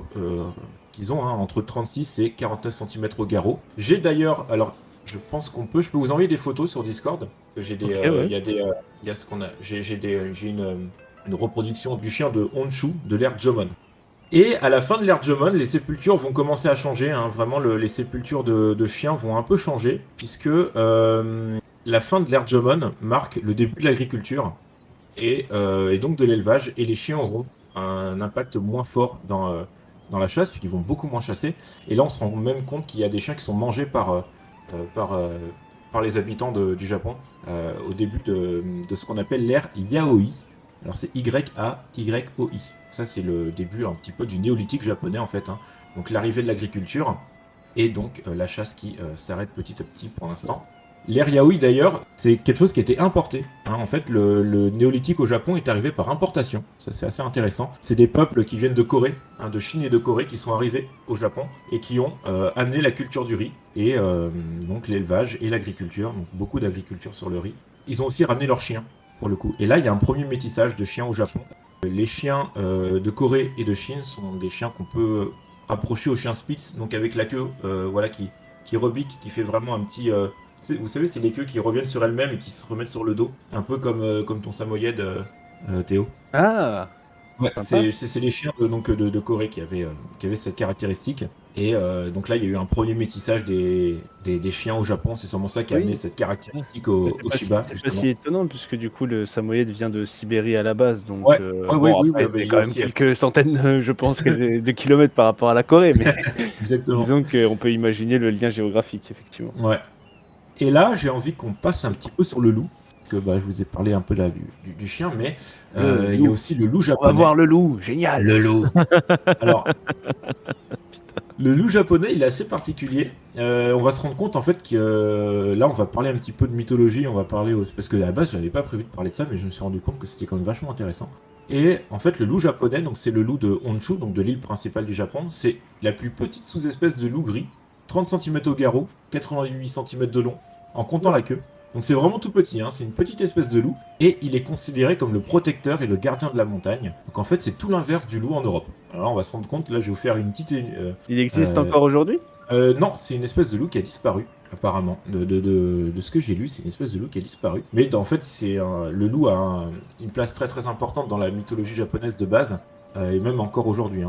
entre 36 et 49 cm au garrot. J'ai d'ailleurs, alors je pense je peux vous envoyer des photos sur Discord. J'ai des, ouais. il y a ce qu'on a, j'ai une reproduction du chien de Honshu de l'ère Jomon. Et à la fin de l'ère Jomon, les sépultures vont commencer à changer. Vraiment, les sépultures de chiens vont un peu changer, puisque la fin de l'ère Jomon marque le début de l'agriculture et donc de l'élevage. Et les chiens auront un impact moins fort dans la chasse, puisqu'ils vont beaucoup moins chasser. Et là, on se rend même compte qu'il y a des chiens qui sont mangés par les habitants du Japon au début de ce qu'on appelle l'ère Yaoi. Alors c'est Y-A-Y-O-I. Ça c'est le début un petit peu du néolithique japonais en fait. Donc l'arrivée de l'agriculture et donc la chasse qui s'arrête petit à petit pour l'instant. L'ère Yaoi d'ailleurs, c'est quelque chose qui a été importé. En fait, le néolithique au Japon est arrivé par importation. Ça, c'est assez intéressant. C'est des peuples qui viennent de Corée, de Chine et de Corée, qui sont arrivés au Japon et qui ont amené la culture du riz et donc l'élevage et l'agriculture. Donc beaucoup d'agriculture sur le riz. Ils ont aussi ramené leurs chiens, pour le coup. Et là, il y a un premier métissage de chiens au Japon. Les chiens de Corée et de Chine sont des chiens qu'on peut rapprocher aux chiens Spitz, donc avec la queue qui rebique, qui fait vraiment un petit... vous savez, c'est les queues qui reviennent sur elles-mêmes et qui se remettent sur le dos, un peu comme ton samoyed, Théo. Ah, Ouais, sympa. c'est les chiens de Corée qui avaient cette caractéristique. Et donc là, il y a eu un premier métissage des chiens au Japon. C'est sûrement ça qui a amené Oui. cette caractéristique au Shiba, C'est pas justement. si étonnant, puisque du coup, le samoyed vient de Sibérie à la base. Donc, Ouais, oui, bon, oui, après, mais c'est il y quand a même aussi... quelques centaines, je pense, de kilomètres par rapport à la Corée. Mais Exactement. disons qu'on peut imaginer le lien géographique, effectivement. Ouais. Et là, j'ai envie qu'on passe un petit peu sur le loup. Parce que je vous ai parlé un peu là du chien, mais Le il y a loup. aussi le loup On va japonais. voir le loup, génial. Le loup. Alors, le loup japonais, il est assez particulier. On va se rendre compte en fait que là, on va parler un petit peu de mythologie. On va parler parce que à la base, j'avais pas prévu de parler de ça, mais je me suis rendu compte que c'était quand même vachement intéressant. Et en fait, le loup japonais, donc c'est le loup de Honshu, donc de l'île principale du Japon. C'est la plus petite sous-espèce de loup gris, 30 cm au garrot, 88 cm de long, en comptant la queue. Donc c'est vraiment tout petit, c'est une petite espèce de loup, et il est considéré comme le protecteur et le gardien de la montagne. Donc en fait c'est tout l'inverse du loup en Europe. Alors là on va se rendre compte, là je vais vous faire une petite... Il existe encore aujourd'hui? non, c'est une espèce de loup qui a disparu, apparemment. De ce que j'ai lu, c'est une espèce de loup qui a disparu. Mais en fait le loup a une place très très importante dans la mythologie japonaise de base, et même encore aujourd'hui.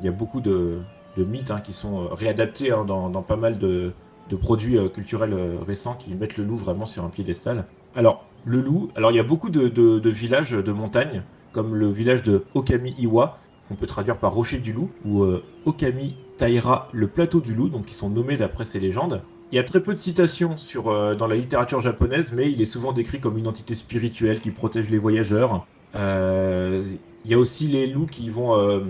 Il y a beaucoup de mythes qui sont réadaptés dans pas mal de produits culturels récents qui mettent le loup vraiment sur un piédestal. Alors, le loup, il y a beaucoup de villages de montagne, comme le village de Okami-Iwa, qu'on peut traduire par Rocher du Loup, ou Okami Taira, le plateau du loup, donc qui sont nommés d'après ces légendes. Il y a très peu de citations dans la littérature japonaise, mais il est souvent décrit comme une entité spirituelle qui protège les voyageurs. Il y a aussi les loups qui vont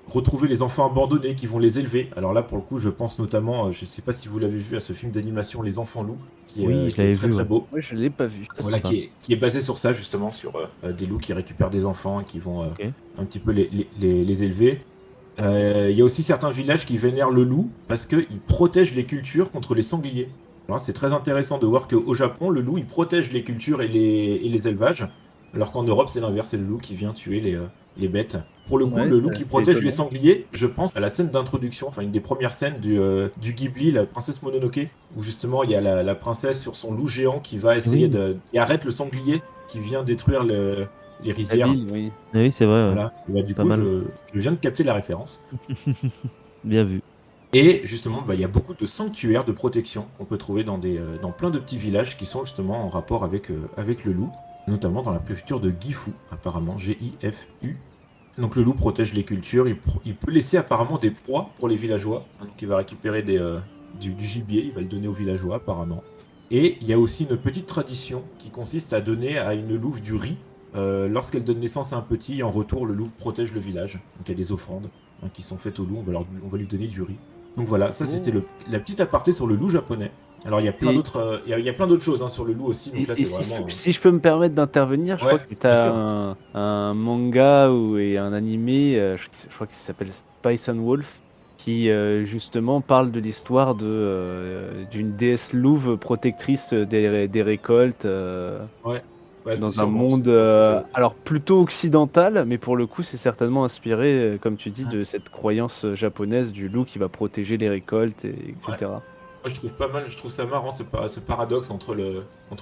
retrouver les enfants abandonnés, qui vont les élever. Alors là, pour le coup, je pense notamment, je sais pas si vous l'avez vu, à ce film d'animation Les Enfants Loups, Oui, je qui est l'avais très vu, très ouais. beau. Oui, je l'ai pas vu. Très Voilà, sympa. qui est basé sur ça, justement, sur des loups qui récupèrent des enfants et qui vont Ok. un petit peu les élever. Il y a aussi certains villages qui vénèrent le loup parce qu'il protège les cultures contre les sangliers. Alors, c'est très intéressant de voir qu'au Japon, le loup il protège les cultures et les élevages, alors qu'en Europe, c'est l'inverse, c'est le loup qui vient tuer les bêtes. Pour le coup, Ouais, le loup c'est qui protège les étonnant. sangliers, je pense à la scène d'introduction, enfin une des premières scènes du Ghibli, la princesse Mononoke, où justement il y a la princesse sur son loup géant qui va essayer Oui. et arrête le sanglier qui vient détruire les La rizières. ville, oui. Ah oui, c'est vrai, ouais. Voilà. Et du Pas coup, mal. je viens de capter la référence. Bien vu. Et justement, il y a beaucoup de sanctuaires de protection qu'on peut trouver dans plein de petits villages qui sont justement en rapport avec le loup, notamment dans la préfecture de Gifu, apparemment, G-I-F-U. Donc le loup protège les cultures, il peut laisser apparemment des proies pour les villageois, donc il va récupérer du gibier, il va le donner aux villageois apparemment. Et il y a aussi une petite tradition qui consiste à donner à une louve du riz. Lorsqu'elle donne naissance à un petit, en retour, le loup protège le village. Donc il y a des offrandes qui sont faites au loup, on va lui donner du riz. Donc voilà, ça c'était la petite aparté sur le loup japonais. Alors il y a plein Et- d'autres, il y a plein d'autres choses hein, sur le loup aussi. Donc là, Et c'est si, vraiment. si je peux me permettre d'intervenir, je Ouais, crois que tu bien as sûr. un manga et un animé, je crois qu'il s'appelle Spice and Wolf, qui justement parle de l'histoire d'une déesse louve protectrice des récoltes Ouais, ouais, dans un sûrement. monde alors plutôt occidental, mais pour le coup c'est certainement inspiré, comme tu dis, Hum, de cette croyance japonaise du loup qui va protéger les récoltes, ouais. etc. Moi, je trouve pas mal, je trouve ça marrant ce paradoxe entre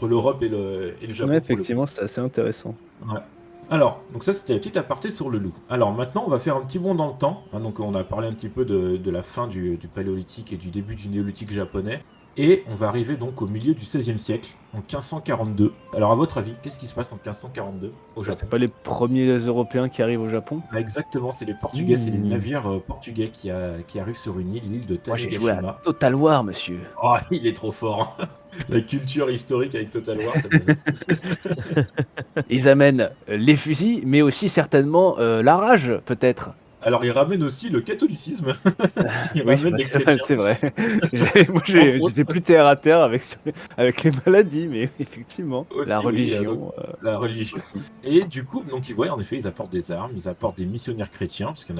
l'Europe et le Ouais, Japon pour le coup. effectivement, c'est assez intéressant. Ouais. Alors, donc ça c'était la petite aparté sur le loup. Alors maintenant, on va faire un petit bond dans le temps. Hein, donc on a parlé un petit peu de la fin du paléolithique et du début du néolithique japonais. Et on va arriver donc au milieu du XVIe siècle, en 1542. Alors à votre avis, qu'est-ce qui se passe en 1542 au C'est Japon? pas les premiers Européens qui arrivent au Japon? Ah, exactement, c'est les Portugais, c'est les Mmh. navires portugais qui arrivent sur une île, l'île de Moi, j'ai joué à Tanegashima. Total War, monsieur. Oh, il est trop fort, hein. La culture historique avec Total War, ça donne. Ils amènent les fusils, mais aussi certainement la rage, peut-être. Alors, il ramène aussi le catholicisme. Il Oui, ramène bah, les chrétiens, c'est vrai. Moi, entre autres. j'étais plus terre à terre avec les maladies, mais effectivement, la Aussi, oui, donc, religion la religion. aussi. Et du coup, donc, ouais, en effet, ils apportent des armes, ils apportent des missionnaires chrétiens, parce il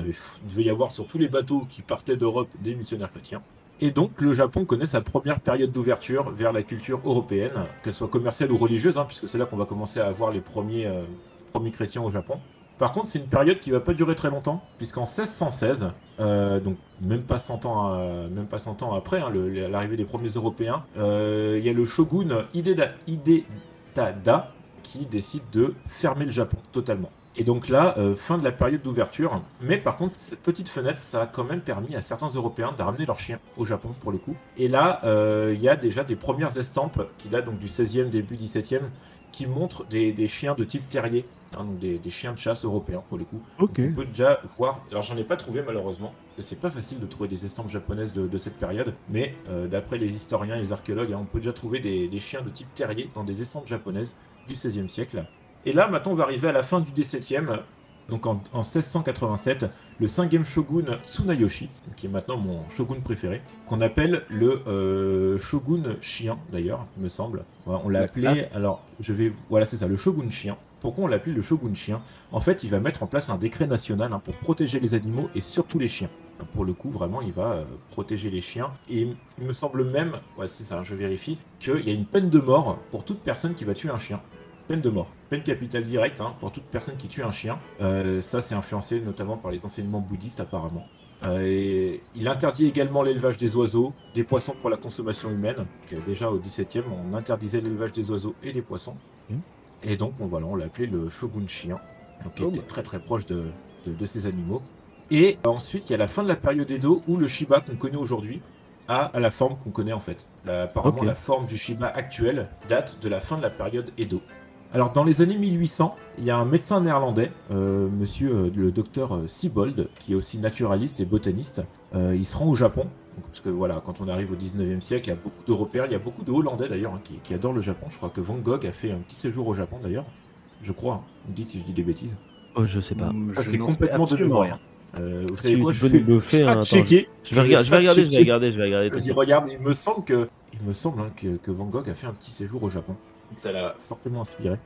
devait y avoir sur tous les bateaux qui partaient d'Europe des missionnaires chrétiens. Et donc, le Japon connaît sa première période d'ouverture vers la culture européenne, qu'elle soit commerciale ou religieuse, hein, puisque c'est là qu'on va commencer à avoir les premiers chrétiens au Japon. Par contre, c'est une période qui va pas durer très longtemps, puisqu'en 1616, donc même pas 100 ans, même pas 100 ans après hein, l'arrivée des premiers Européens, il y a le shogun Hidetada qui décide de fermer le Japon totalement. Et donc là, fin de la période d'ouverture. Mais par contre, cette petite fenêtre, ça a quand même permis à certains Européens de ramener leurs chiens au Japon, pour le coup. Et là, il y a déjà des premières estampes qui datent donc du 16e, début 17e, qui montrent des chiens de type terrier. Hein, donc des chiens de chasse européens, pour le coup. Ok. Donc on peut déjà voir... Alors j'en ai pas trouvé, malheureusement, parce que c'est pas facile de trouver des estampes japonaises de cette période. Mais d'après les historiens et les archéologues, hein, on peut déjà trouver des chiens de type terrier dans des estampes japonaises du 16e siècle. Et là, maintenant, on va arriver à la fin du 17e, donc en 1687, le 5e shogun Tsunayoshi, qui est maintenant mon shogun préféré, qu'on appelle le shogun chien, d'ailleurs, il me semble. Voilà, on l'a appelé, alors, voilà, c'est ça, le shogun chien. Pourquoi on l'appelle le shogun chien? En fait, il va mettre en place un décret national hein, pour protéger les animaux et surtout les chiens. Pour le coup, vraiment, il va protéger les chiens. Et il me semble même, ouais, c'est ça, je vérifie, qu'il y a une peine de mort pour toute personne qui va tuer un chien. Peine de mort, peine capitale directe hein, pour toute personne qui tue un chien. Ça, c'est influencé notamment par les enseignements bouddhistes apparemment. Et il interdit également l'élevage des oiseaux, des poissons pour la consommation humaine. Donc, déjà au 17e, on interdisait l'élevage des oiseaux et des poissons. Et donc, voilà, on l'a appelé le shogun chien, donc qui était très très proche de ces animaux. Et ensuite, il y a la fin de la période Edo où le Shiba qu'on connaît aujourd'hui a la forme qu'on connaît en fait. Apparemment, la forme du Shiba actuel date de la fin de la période Edo. Alors, dans les années 1800, il y a un médecin néerlandais, monsieur le docteur Siebold, qui est aussi naturaliste et botaniste. Il se rend au Japon, parce que voilà, quand on arrive au 19e siècle, il y a beaucoup d'Européens, il y a beaucoup de Hollandais d'ailleurs, hein, qui adorent le Japon. Je crois que Van Gogh a fait un petit séjour au Japon d'ailleurs. Je crois, hein. Vous me dites si je dis des bêtises. Oh, je sais pas. Ça, Je c'est n'en sais complètement de absolument mémoire. rien. Vous savez quoi, Tu je peux fais nous le faire. Attends, fact-checker. je vais regarder. Vas-y, t'inquiète. regarde, il me semble hein, que Van Gogh a fait un petit séjour au Japon. Ça l'a fortement inspiré.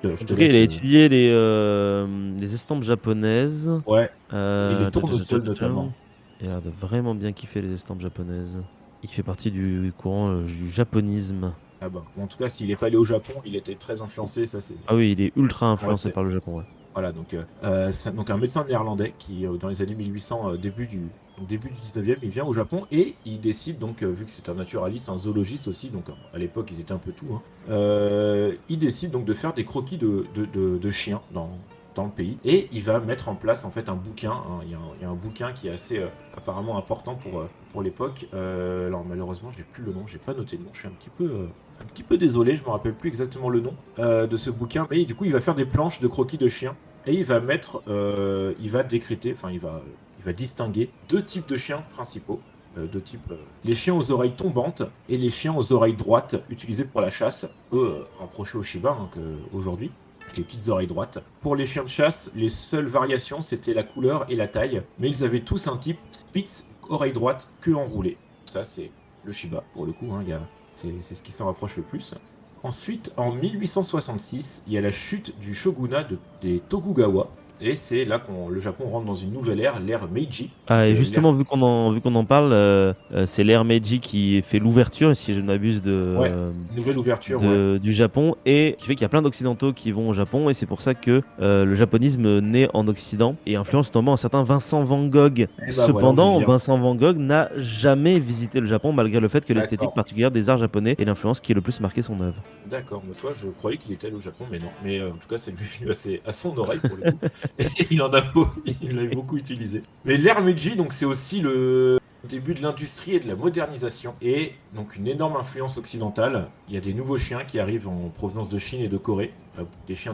En tout cas, il a étudié les estampes japonaises. Ouais, et les tournesols notamment. Il a l'air de vraiment bien kiffer les estampes japonaises. Il fait partie du courant du japonisme. Ah bah, en tout cas, s'il n'est pas allé au Japon, il était très influencé, ça c'est... Ah oui, il est ultra influencé Ouais, par le Japon, ouais. Voilà, donc un médecin néerlandais qui, dans les années 1800, début du 19e, il vient au Japon et il décide, donc, vu que c'est un naturaliste, un zoologiste aussi, donc à l'époque ils étaient un peu tout, hein, il décide donc de faire des croquis de chiens dans le pays et il va mettre en place en fait un bouquin. Hein, il y a un bouquin qui est assez apparemment important pour l'époque. Alors malheureusement, j'ai plus le nom, j'ai pas noté le nom, je suis un petit peu désolé, je me rappelle plus exactement le nom de ce bouquin, mais du coup il va faire des planches de croquis de chiens et il va décréter, enfin il va distinguer deux types de chiens principaux. Deux types, les chiens aux oreilles tombantes et les chiens aux oreilles droites utilisés pour la chasse, eux rapprochés au Shiba hein, aujourd'hui, avec les petites oreilles droites. Pour les chiens de chasse, les seules variations c'était la couleur et la taille, mais ils avaient tous un type Spitz, oreille droite, queue enroulée. Ça c'est le Shiba pour le coup, hein, il C'est ce qui s'en rapproche le plus. Ensuite, en 1866, il y a la chute du shogunat des Tokugawa. Et c'est là que le Japon rentre dans une nouvelle ère, l'ère Meiji. Ah, et L'ère justement, vu qu'on en parle, c'est l'ère Meiji qui fait l'ouverture, si je ne m'abuse, Ouais, nouvelle ouverture, ouais. du Japon, et qui fait qu'il y a plein d'Occidentaux qui vont au Japon, et c'est pour ça que le japonisme naît en Occident et influence notamment un certain Vincent Van Gogh. Et bah voilà, on y Cependant, vient. Vincent Van Gogh n'a jamais visité le Japon, malgré le fait que l'esthétique D'accord. particulière des arts japonais est l'influence qui a le plus marqué son œuvre. D'accord, mais toi, je croyais qu'il était allé au Japon, mais non. Mais en tout cas, c'est venu à son oreille pour le coup. Et il l'a beaucoup utilisé. Mais l'ère Meiji, donc, c'est aussi le début de l'industrie et de la modernisation. Et donc, une énorme influence occidentale. Il y a des nouveaux chiens qui arrivent en provenance de Chine et de Corée. Des chiens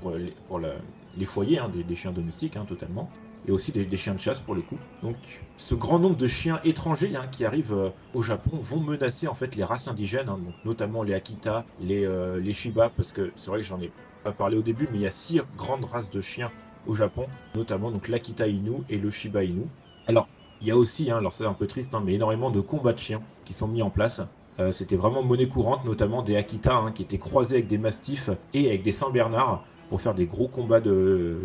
pour les foyers, hein, des chiens domestiques, hein, totalement. Et aussi des chiens de chasse pour le coup. Donc, ce grand nombre de chiens étrangers qui arrivent au Japon vont menacer en fait les races indigènes, hein, donc notamment les Akita, les Shiba, parce que c'est vrai que j'en ai pas parlé au début, mais il y a 6 grandes races de chiens au Japon, notamment donc l'Akita Inu et le Shiba Inu. Alors, il y a aussi, alors c'est un peu triste, mais énormément de combats de chiens qui sont mis en place. C'était vraiment monnaie courante, notamment des Akita qui étaient croisés avec des mastifs et avec des Saint-Bernard pour faire des gros combats de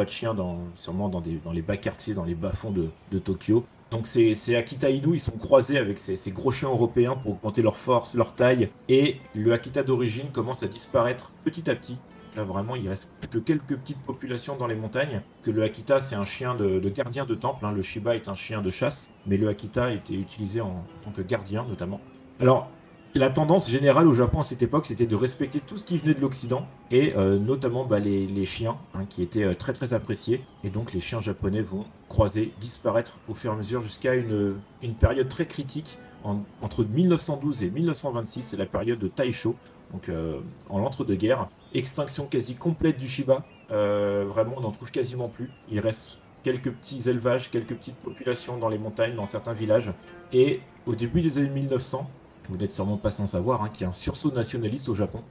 chiens sûrement dans les bas quartiers, dans les bas-fonds de Tokyo. Donc ces Akita Inu, ils sont croisés avec ces gros chiens européens pour augmenter leur force, leur taille. Et le Akita d'origine commence à disparaître petit à petit. Là vraiment, il reste plus que quelques petites populations dans les montagnes. Que le Akita, c'est un chien de gardien de temple. Le Shiba est un chien de chasse. Mais le Akita était utilisé en tant que gardien notamment. Alors, la tendance générale au Japon à cette époque, c'était de respecter tout ce qui venait de l'Occident, et notamment les chiens, qui étaient très très appréciés. Et donc les chiens japonais vont croiser, disparaître au fur et à mesure jusqu'à une période très critique entre 1912 et 1926, c'est la période de Taisho, donc en l'entre-deux-guerres. Extinction quasi complète du Shiba, vraiment on n'en trouve quasiment plus. Il reste quelques petits élevages, quelques petites populations dans les montagnes, dans certains villages. Et au début des années 1900, vous n'êtes sûrement pas sans savoir, qu'il y a un sursaut nationaliste au Japon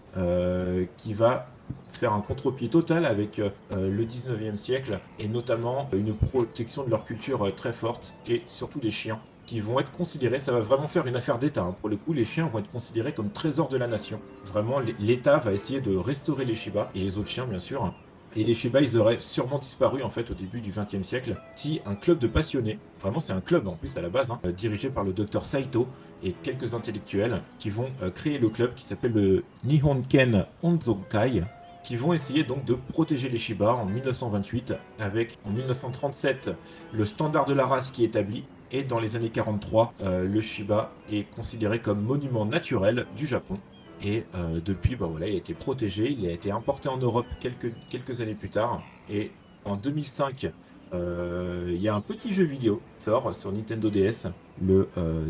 qui va faire un contre-pied total avec le 19e siècle et notamment une protection de leur culture très forte et surtout des chiens qui vont être considérés, ça va vraiment faire une affaire d'État. Pour le coup, les chiens vont être considérés comme trésors de la nation. Vraiment, l'État va essayer de restaurer les Shiba et les autres chiens, bien sûr. Et les Shiba, ils auraient sûrement disparu en fait au début du XXe siècle si un club de passionnés, vraiment c'est un club en plus à la base, dirigé par le docteur Saito et quelques intellectuels qui vont créer le club qui s'appelle le Nihonken Onzokai, qui vont essayer donc de protéger les Shiba en 1928 avec en 1937 le standard de la race qui est établi. Et dans les années 43, le Shiba est considéré comme monument naturel du Japon. Et depuis, il a été protégé, il a été importé en Europe quelques années plus tard. Et en 2005, il y a un petit jeu vidéo qui sort sur Nintendo DS, le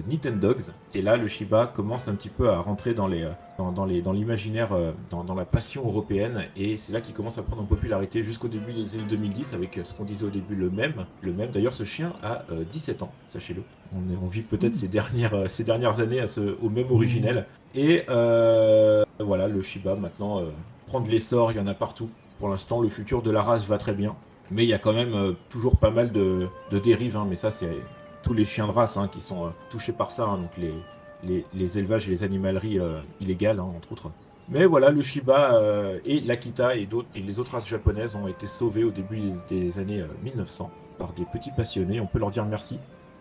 Nintendogs. Et là, le Shiba commence un petit peu à rentrer dans l'imaginaire, dans la passion européenne. Et c'est là qu'il commence à prendre en popularité jusqu'au début des années 2010 avec ce qu'on disait au début, le même. D'ailleurs, ce chien a 17 ans, sachez-le. On vit peut-être ces dernières années au même originel. Et voilà, le Shiba maintenant prend de l'essor, il y en a partout. Pour l'instant, le futur de la race va très bien. Mais il y a quand même toujours pas mal de dérives. Mais ça, c'est tous les chiens de race qui sont touchés par ça. Donc les élevages et les animaleries illégales, entre autres. Mais voilà, le Shiba et l'Akita et les autres races japonaises ont été sauvés au début des années 1900 par des petits passionnés. On peut leur dire merci.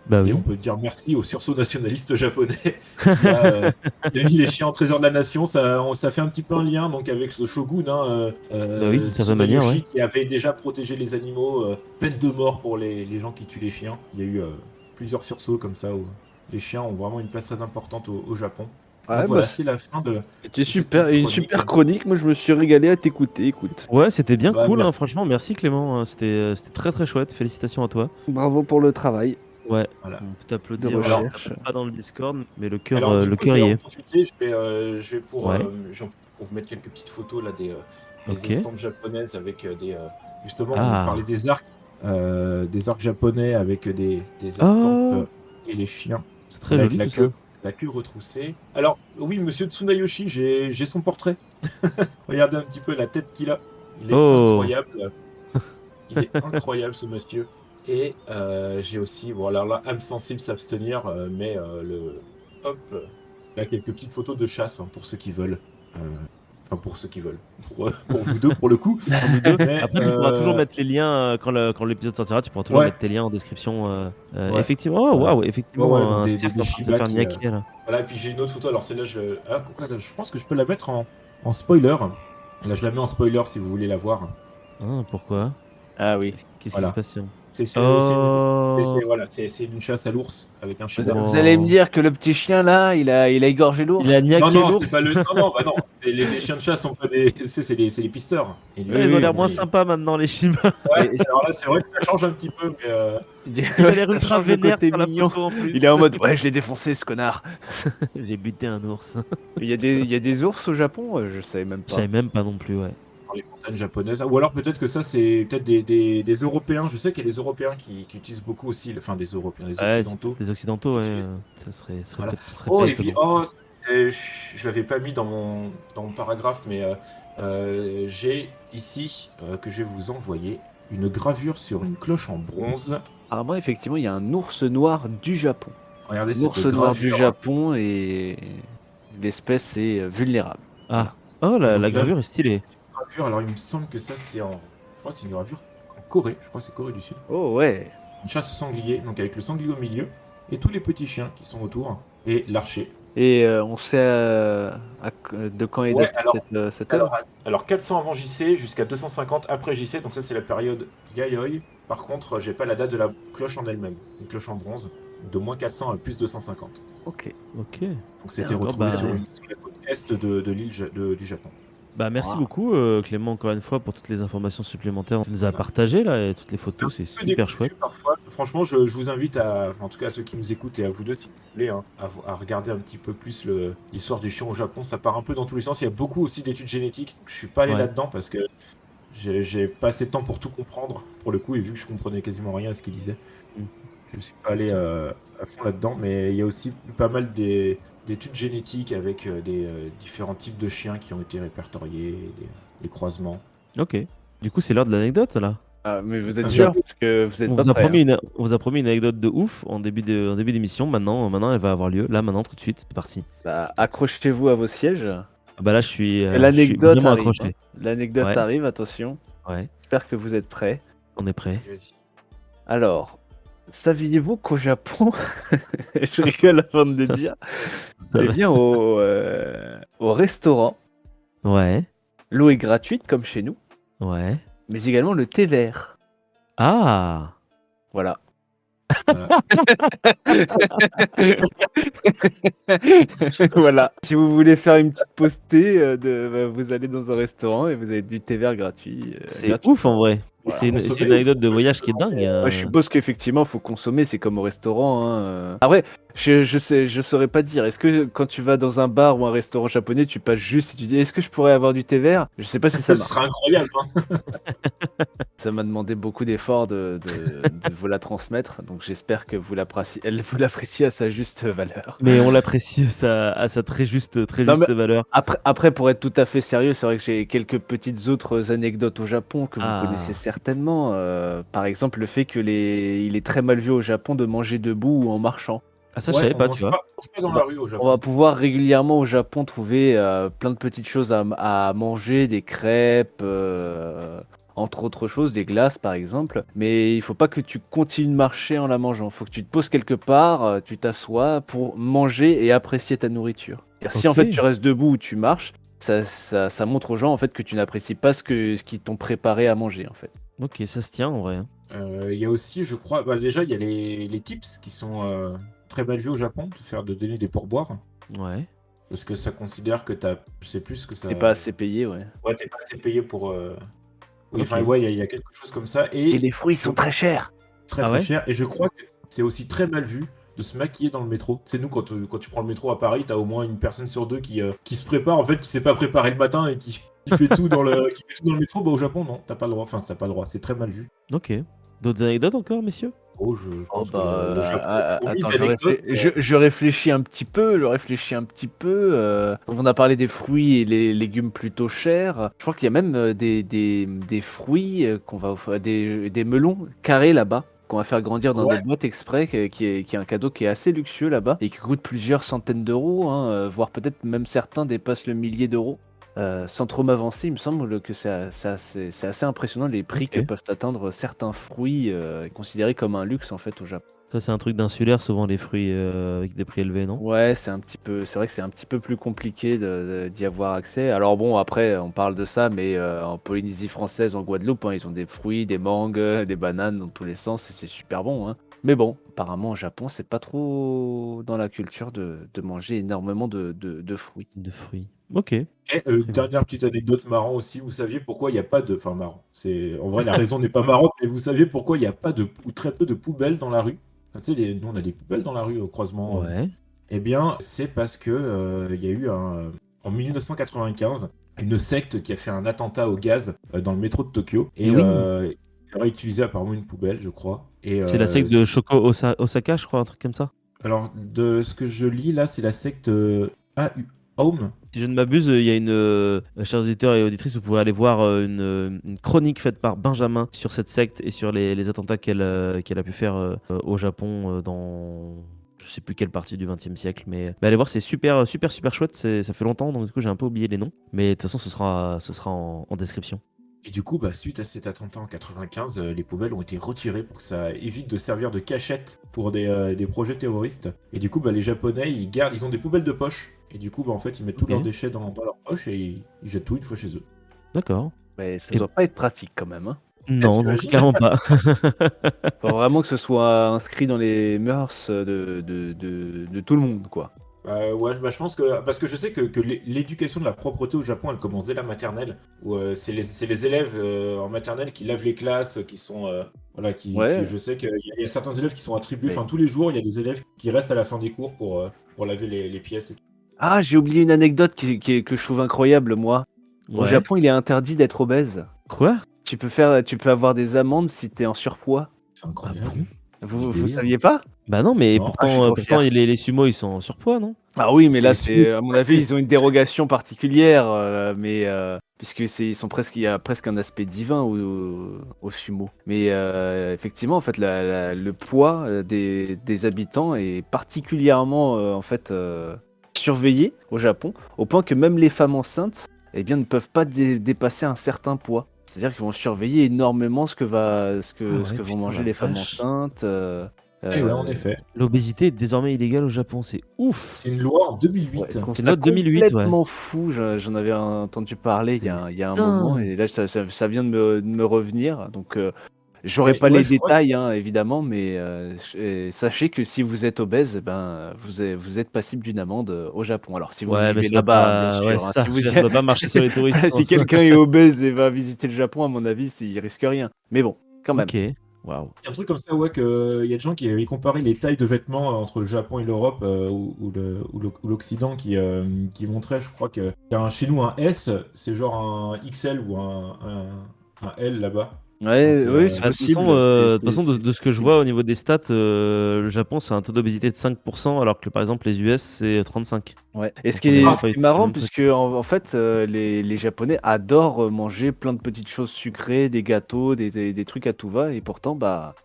Bah Et oui. on peut dire merci au sursaut nationaliste japonais qui a mis les chiens en trésor de la nation. Ça fait un petit peu un lien donc avec ce shogun, Bah oui, d'une certaine manière, Tsunayoshi, ouais. qui avait déjà protégé les animaux, peine de mort pour les gens qui tuent les chiens. Il y a eu plusieurs sursauts comme ça où les chiens ont vraiment une place très importante au Japon. Ouais, Donc voilà, c'est la fin de c'était cette super, petite une super chronique. Moi, je me suis régalé à t'écouter. Écoute, Ouais, c'était bien Bah, cool, merci. franchement, merci Clément, c'était très très chouette, félicitations à toi. bravo pour le travail Ouais, Voilà. on peut de t'applaudir, recherche. pas dans le Discord, mais le cœur Alors, du le coup, je cœur vais y en est. profiter. Je vais Ouais. pour vous mettre quelques petites photos là des Ok. estampes japonaises avec justement, on Ah. parlait des arcs japonais avec des estampes Oh, et les chiens. c'est très Voilà, joli tout ça. la queue retroussée. Alors, oui, monsieur Tsunayoshi, j'ai son portrait. Regardez un petit peu la tête qu'il a. Il est Oh. incroyable. Il est incroyable, ce monsieur. Et j'ai aussi, bon, alors là, âme sensible s'abstenir, mais hop, Là, quelques petites photos de chasse pour ceux qui veulent. Enfin, pour ceux qui veulent. Pour vous deux, pour le coup. Pour nous deux. Mais, Après, tu pourras toujours mettre les liens quand l'épisode sortira. Tu pourras toujours mettre tes liens en description. Ouais. Effectivement, oh, waouh, effectivement, Ouais, donc un des cerf en train de se Shiba faire qui, niaquer là. Voilà, et puis j'ai une autre photo. Alors celle-là, je pense que je peux la mettre en spoiler. Là, je la mets en spoiler si vous voulez la voir. Ah, pourquoi? Ah oui. Qu'est-ce Voilà. qui se passe? C'est une chasse à l'ours avec un Shiba. Vous allez me dire que le petit chien là, il a égorgé l'ours. Il a niaqué Non, l'ours. c'est pas le. Non, bah non. Les chiens de chasse sont pas des. C'est les pisteurs. Et Ouais, ils ont l'air moins sympas maintenant, les Shiba. Ouais, alors là, c'est vrai que ça change un petit peu, mais. Il a l'air ultra vénère sur la photo en plus. Il est en mode ouais, je l'ai défoncé ce connard. J'ai buté un ours. Il y a des ours au Japon, je savais même Je pas. savais même pas non plus, ouais. Dans les montagnes japonaises. Ou alors peut-être que ça, c'est peut-être des Européens. Je sais qu'il y a des Européens qui utilisent beaucoup aussi. Enfin, des Européens, des Occidentaux. Des Occidentaux, ouais. Utilisent. Ça serait Voilà. peut-être Oh, pas et puis, étonnant. je l'avais pas mis dans mon paragraphe, mais j'ai ici, que je vais vous envoyer, une gravure sur une cloche en bronze. Apparemment, effectivement, il y a un ours noir du Japon. Regardez cette L'ours noir du gravure. Japon et l'espèce est vulnérable. Ah, oh, la Donc là, gravure est stylée. Gravure, alors il me semble que ça c'est en. Je crois que c'est une gravure en Corée, je crois que c'est Corée du Sud. Oh ouais. Une chasse au sanglier, donc avec le sanglier au milieu, et tous les petits chiens qui sont autour, et l'archer. Et on sait de quand est Ouais, datée cette œuvre. Alors 400 avant JC jusqu'à 250 après JC, donc ça c'est la période Yayoi. Par contre, j'ai pas la date de la cloche en elle-même, une cloche en bronze, de moins 400 à plus 250. Ok. Ok. Donc c'était D'accord, retrouvé bah, sur la côte est de l'île du Japon. Bah merci Wow. beaucoup Clément encore une fois pour toutes les informations supplémentaires que tu nous as partagées là et toutes les photos, c'est super chouette. Parfois. Franchement, je vous invite en tout cas à ceux qui nous écoutent et à vous deux si vous voulez, hein, à regarder un petit peu plus l'histoire du chien au Japon. Ça part un peu dans tous les sens. Il y a beaucoup aussi d'études génétiques. Je suis pas allé Ouais. là-dedans parce que j'ai pas assez de temps pour tout comprendre pour le coup, et vu que je comprenais quasiment rien à ce qu'il disait, je suis pas allé à fond là-dedans. Mais il y a aussi pas mal d'études génétiques avec des différents types de chiens qui ont été répertoriés, des croisements. Ok. Du coup c'est l'heure de l'anecdote là. Ah, mais vous êtes Ah, sûr bien. parce que vous êtes On pas vous a prêts, promis on vous a promis une anecdote de ouf en début d'émission. Maintenant elle va avoir lieu. Là maintenant tout de suite. C'est parti. Bah, accrochez-vous à vos sièges. Ah bah là je suis L'anecdote vraiment arrive. accroché. L'anecdote Ouais. arrive, attention. Ouais. J'espère que vous êtes prêts. On est prêt. Vas-y. Alors, saviez-vous qu'au Japon, je rigole avant de le dire, Ça eh va. bien au restaurant, Ouais. l'eau est gratuite comme chez nous, Ouais. mais également le thé vert. Ah. Voilà. Voilà. Voilà. Si vous voulez faire une petite pause thé, vous allez dans un restaurant et vous avez du thé vert gratuit. C'est gratuit. ouf en vrai. Voilà. C'est Consommer une anecdote ou de faut voyage qui est consommer dingue. Ouais, je suppose qu'effectivement, faut consommer, c'est comme au restaurant, hein. Après, je saurais pas dire. Est-ce que quand tu vas dans un bar ou un restaurant japonais, tu passes juste et tu dis est-ce que je pourrais avoir du thé vert? Je sais pas si ça Ce marche. sera incroyable. Hein. Ça m'a demandé beaucoup d'efforts de vous la transmettre, donc j'espère que vous l'appréciez à sa juste valeur. Mais on l'apprécie à sa très juste Non, mais- valeur. Après, pour être tout à fait sérieux, c'est vrai que j'ai quelques petites autres anecdotes au Japon que vous Ah. connaissez certainement. Par exemple, le fait il est très mal vu au Japon de manger debout ou en marchant. Ah ça je savais on pas, mange tu vois. on mange pas dans la rue au Japon. On va pouvoir régulièrement au Japon trouver plein de petites choses à manger, des crêpes, entre autres choses, des glaces par exemple. Mais il faut pas que tu continues de marcher en la mangeant. Il faut que tu te poses quelque part, tu t'assois pour manger et apprécier ta nourriture. Si en Ok. fait tu restes debout ou tu marches, ça montre aux gens en fait que tu n'apprécies pas ce qu'ils t'ont préparé à manger en fait. Ok, ça se tient en vrai. Il y a aussi, je crois, déjà il y a les tips qui sont très mal vus au Japon, de donner des pourboires, Ouais. parce que ça considère que je sais plus ce que ça. T'es pas assez payé, ouais. Ouais, t'es pas assez payé pour. Oui, Ok. enfin ouais, il y a quelque chose comme ça, et Et les fruits sont très chers. très Ah très ouais cher. Et je crois que c'est aussi très mal vu de se maquiller dans le métro. C'est nous quand tu prends le métro à Paris, t'as au moins une personne sur deux qui se prépare, en fait, qui s'est pas préparé le matin et qui fait tout dans le métro. Bah au Japon non, t'as pas le droit. Enfin t'as pas le droit, c'est très mal vu. Ok. D'autres anecdotes encore, messieurs? Oh, je pense que bah, le Japon est fourmi attends, d'anecdotes. je réfléchis un petit peu. On a parlé des fruits et les légumes plutôt chers. Je crois qu'il y a même des fruits qu'on va offrir, des melons carrés là-bas. qu'on va faire grandir dans Ouais. des boîtes exprès, qui est un cadeau qui est assez luxueux là-bas et qui coûte plusieurs centaines d'euros, hein, voire peut-être même certains dépassent le millier d'euros. Sans trop m'avancer, il me semble que c'est assez impressionnant les prix que Ok. peuvent atteindre certains fruits considérés comme un luxe en fait au Japon. Ça, c'est un truc d'insulaire, souvent les fruits avec des prix élevés, non? Ouais, c'est vrai que c'est un petit peu plus compliqué d'y avoir accès. Alors bon, après, on parle de ça, mais en Polynésie française, en Guadeloupe, hein, ils ont des fruits, des mangues, des bananes dans tous les sens, et c'est super bon, hein. Mais bon, apparemment au Japon, c'est pas trop dans la culture de manger énormément de fruits. De fruits. Ok. Et Très bien. dernière petite anecdote marrant aussi, vous saviez pourquoi il n'y a pas de... Enfin marrant, en vrai la raison n'est pas marrante, mais vous saviez pourquoi il n'y a pas ou très peu de poubelles dans la rue? Enfin, tu sais, nous on a des poubelles dans la rue au croisement. Ouais. Eh bien, c'est parce que il y a eu en 1995 une secte qui a fait un attentat au gaz dans le métro de Tokyo et Oui. il aurait utilisé apparemment une poubelle, je crois. Et C'est la secte de Shoko Osaka, je crois, un truc comme ça. alors de ce que je lis là, c'est la secte Home. Si je ne m'abuse, il y a chers auditeurs et auditrices, vous pouvez aller voir une chronique faite par Benjamin sur cette secte et sur les attentats qu'elle a pu faire au Japon dans je sais plus quelle partie du XXe siècle, mais allez voir, c'est super, super, super chouette. Ça fait longtemps, donc du coup j'ai un peu oublié les noms, mais de toute façon ce sera en description. Et du coup, suite à cet attentat en 95, les poubelles ont été retirées pour que ça évite de servir de cachette pour des projets terroristes. Et du coup, les Japonais, ils ont des poubelles de poche. Et du coup, en fait, ils mettent tous Ok. leurs déchets dans leur poche et ils jettent tout une fois chez eux. D'accord. Mais ça Et- doit pas être pratique quand même, hein. Non, non, t'imagines clairement pas. Faut vraiment que ce soit inscrit dans les mœurs de tout le monde, quoi. Ouais, je pense que... Parce que je sais que l'éducation de la propreté au Japon, elle commence dès la maternelle. Où c'est les élèves en maternelle qui lavent les classes, qui sont... voilà, Ouais. je sais qu'il y a certains élèves qui sont attribués... Mais- Enfin, tous les jours, il y a des élèves qui restent à la fin des cours pour laver les pièces et tout. Ah, j'ai oublié une anecdote que je trouve incroyable, moi. Au Ouais. Japon, il est interdit d'être obèse. Quoi? Tu peux avoir des amendes si t'es en surpoids. C'est incroyable. Vous délire. saviez pas? Bah non, mais Non. Ah, je suis pourtant, trop fier. les sumo ils sont en surpoids, non? Ah oui, mais là, C'est- à mon avis, ils ont une dérogation particulière, puisque il y a presque un aspect divin au sumo. Mais effectivement, en fait, le poids des habitants est particulièrement surveillé au Japon, au point que même les femmes enceintes, eh bien, ne peuvent pas dépasser un certain poids. C'est-à-dire qu'ils vont surveiller énormément ce que vont putain, manger la les femmes vache. enceintes. Ouais, en effet. L'obésité est désormais illégale au Japon, c'est ouf. C'est une loi en 2008. Ouais, je trouve C'est une ça loi de 2008, ouais. complètement fou. J'en avais entendu parler il y a un Putain. moment, et là ça vient de me revenir. Donc j'aurai pas Ouais, les je crois détails, hein, évidemment, mais sachez que si vous êtes obèse, vous êtes passible d'une amende au Japon. Alors si vous Ouais, mais vivez ça doit là-bas, bien pas. sûr, Ouais, hein, c'est ça. si vous Ça doit pas marcher sur les touristes. Voilà, si quelqu'un est obèse et va visiter le Japon, à mon avis, il risque rien. Mais bon, quand même. Ok, waouh. Il y a un truc comme ça, ouais, qu'il y a des gens qui avaient comparé les tailles de vêtements entre le Japon et l'Europe ou l'Occident qui montraient, je crois que chez nous, un S, c'est genre un XL ou un L là-bas. Ouais, C'est, oui, c'est Bah, de toute possible. façon, c'est- de toute façon, c'est- de ce que je vois au niveau des stats, le Japon c'est un taux d'obésité de 5%, alors que par exemple les US c'est 35%. Ouais. Et Donc, on est ce pas qui est du tout marrant, le même truc. puisque en fait, les Japonais adorent manger plein de petites choses sucrées, des gâteaux, des trucs à tout va, et pourtant,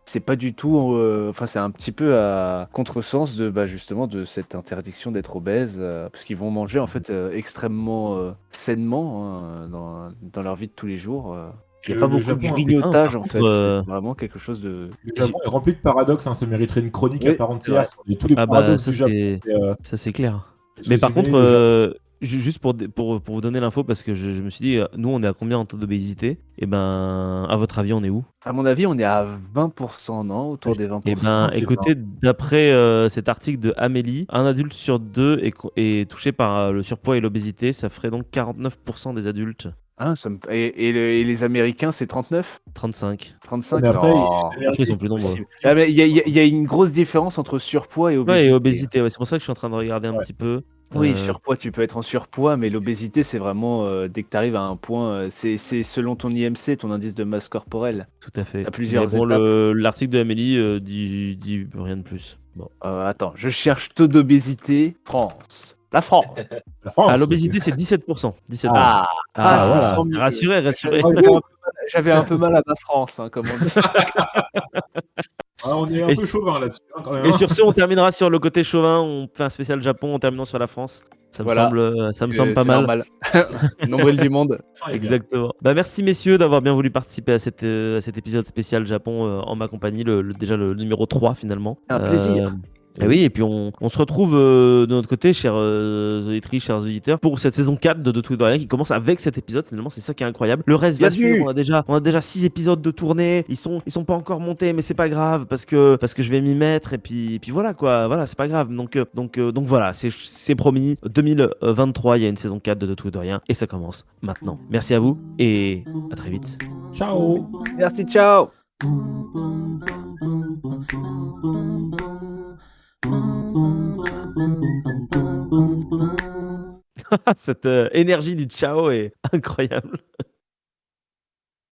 c'est pas du tout. Enfin, c'est un petit peu à contresens justement de cette interdiction d'être obèse, parce qu'ils vont manger en fait extrêmement sainement, hein, dans leur vie de tous les jours. Il n'y a Le- pas le beaucoup de Japon, grignotage par en contre, fait. C'est vraiment quelque chose de. Le Japon est rempli de paradoxes, hein, ça mériterait une chronique à Oui, part c'est entière vrai. sur tous les Ah bah paradoxes ça du Japon. c'est clair. Les Mais par résumés, contre, le Japon. juste pour vous donner l'info, parce que je me suis dit, nous on est à combien en taux d'obésité? Et ben, à votre avis, on est où? À mon avis, on est à 20%, non? Autour des 20%. Et ben, c'est écoutez, d'après cet article de Amélie, un adulte sur deux est touché par le surpoids et l'obésité. Ça ferait donc 49% des adultes. Ah, et les Américains, c'est 39? 35. 35? Mais après, Non. Après, ils sont plus nombreux. Ah, mais il y a une grosse différence entre surpoids et obésité. Ouais, et obésité, ouais. C'est pour ça que je suis en train de regarder un Ouais. petit peu. Oui, surpoids, tu peux être en surpoids, mais l'obésité, c'est vraiment dès que tu arrives à un point, c'est selon ton IMC, ton indice de masse corporelle. Tout à fait. à plusieurs Mais bon, étapes. l'article de Amélie dit rien de plus. Bon. Attends, je cherche taux d'obésité, France. La France. La France, Ah, l'obésité, c'est 17%. 17%. Ah, Ah, je me voilà. sens mieux. Rassurez. J'avais un peu mal à ma France, hein, comme on dit. Ah, on est un Et peu si- chauvin là-dessus, hein, quand même. Et Hein. sur ce, on terminera sur le côté chauvin. On fait un spécial Japon en terminant sur la France. Voilà. Ça me semble pas C'est mal. normal. Nombril du monde. Enfin, les gars. Exactement. Bah, merci messieurs d'avoir bien voulu participer à cet épisode spécial Japon en ma compagnie, déjà le numéro 3 finalement. Un plaisir. Et oui, et puis on se retrouve de notre côté, chers auditrices, chers auditeurs, pour cette saison 4 de Tout et de Rien qui commence avec cet épisode. Finalement, c'est ça qui est incroyable. Le reste va Bienvenue. suivre. On a déjà 6 épisodes de tournée. Ils sont pas encore montés, mais c'est pas grave parce que je vais m'y mettre. Et puis voilà quoi. Voilà, c'est pas grave. Donc voilà, c'est promis. 2023, il y a une saison 4 de Tout et de Rien et ça commence maintenant. Merci à vous et à très vite. Ciao. Merci, ciao. Cette énergie du ciao est incroyable.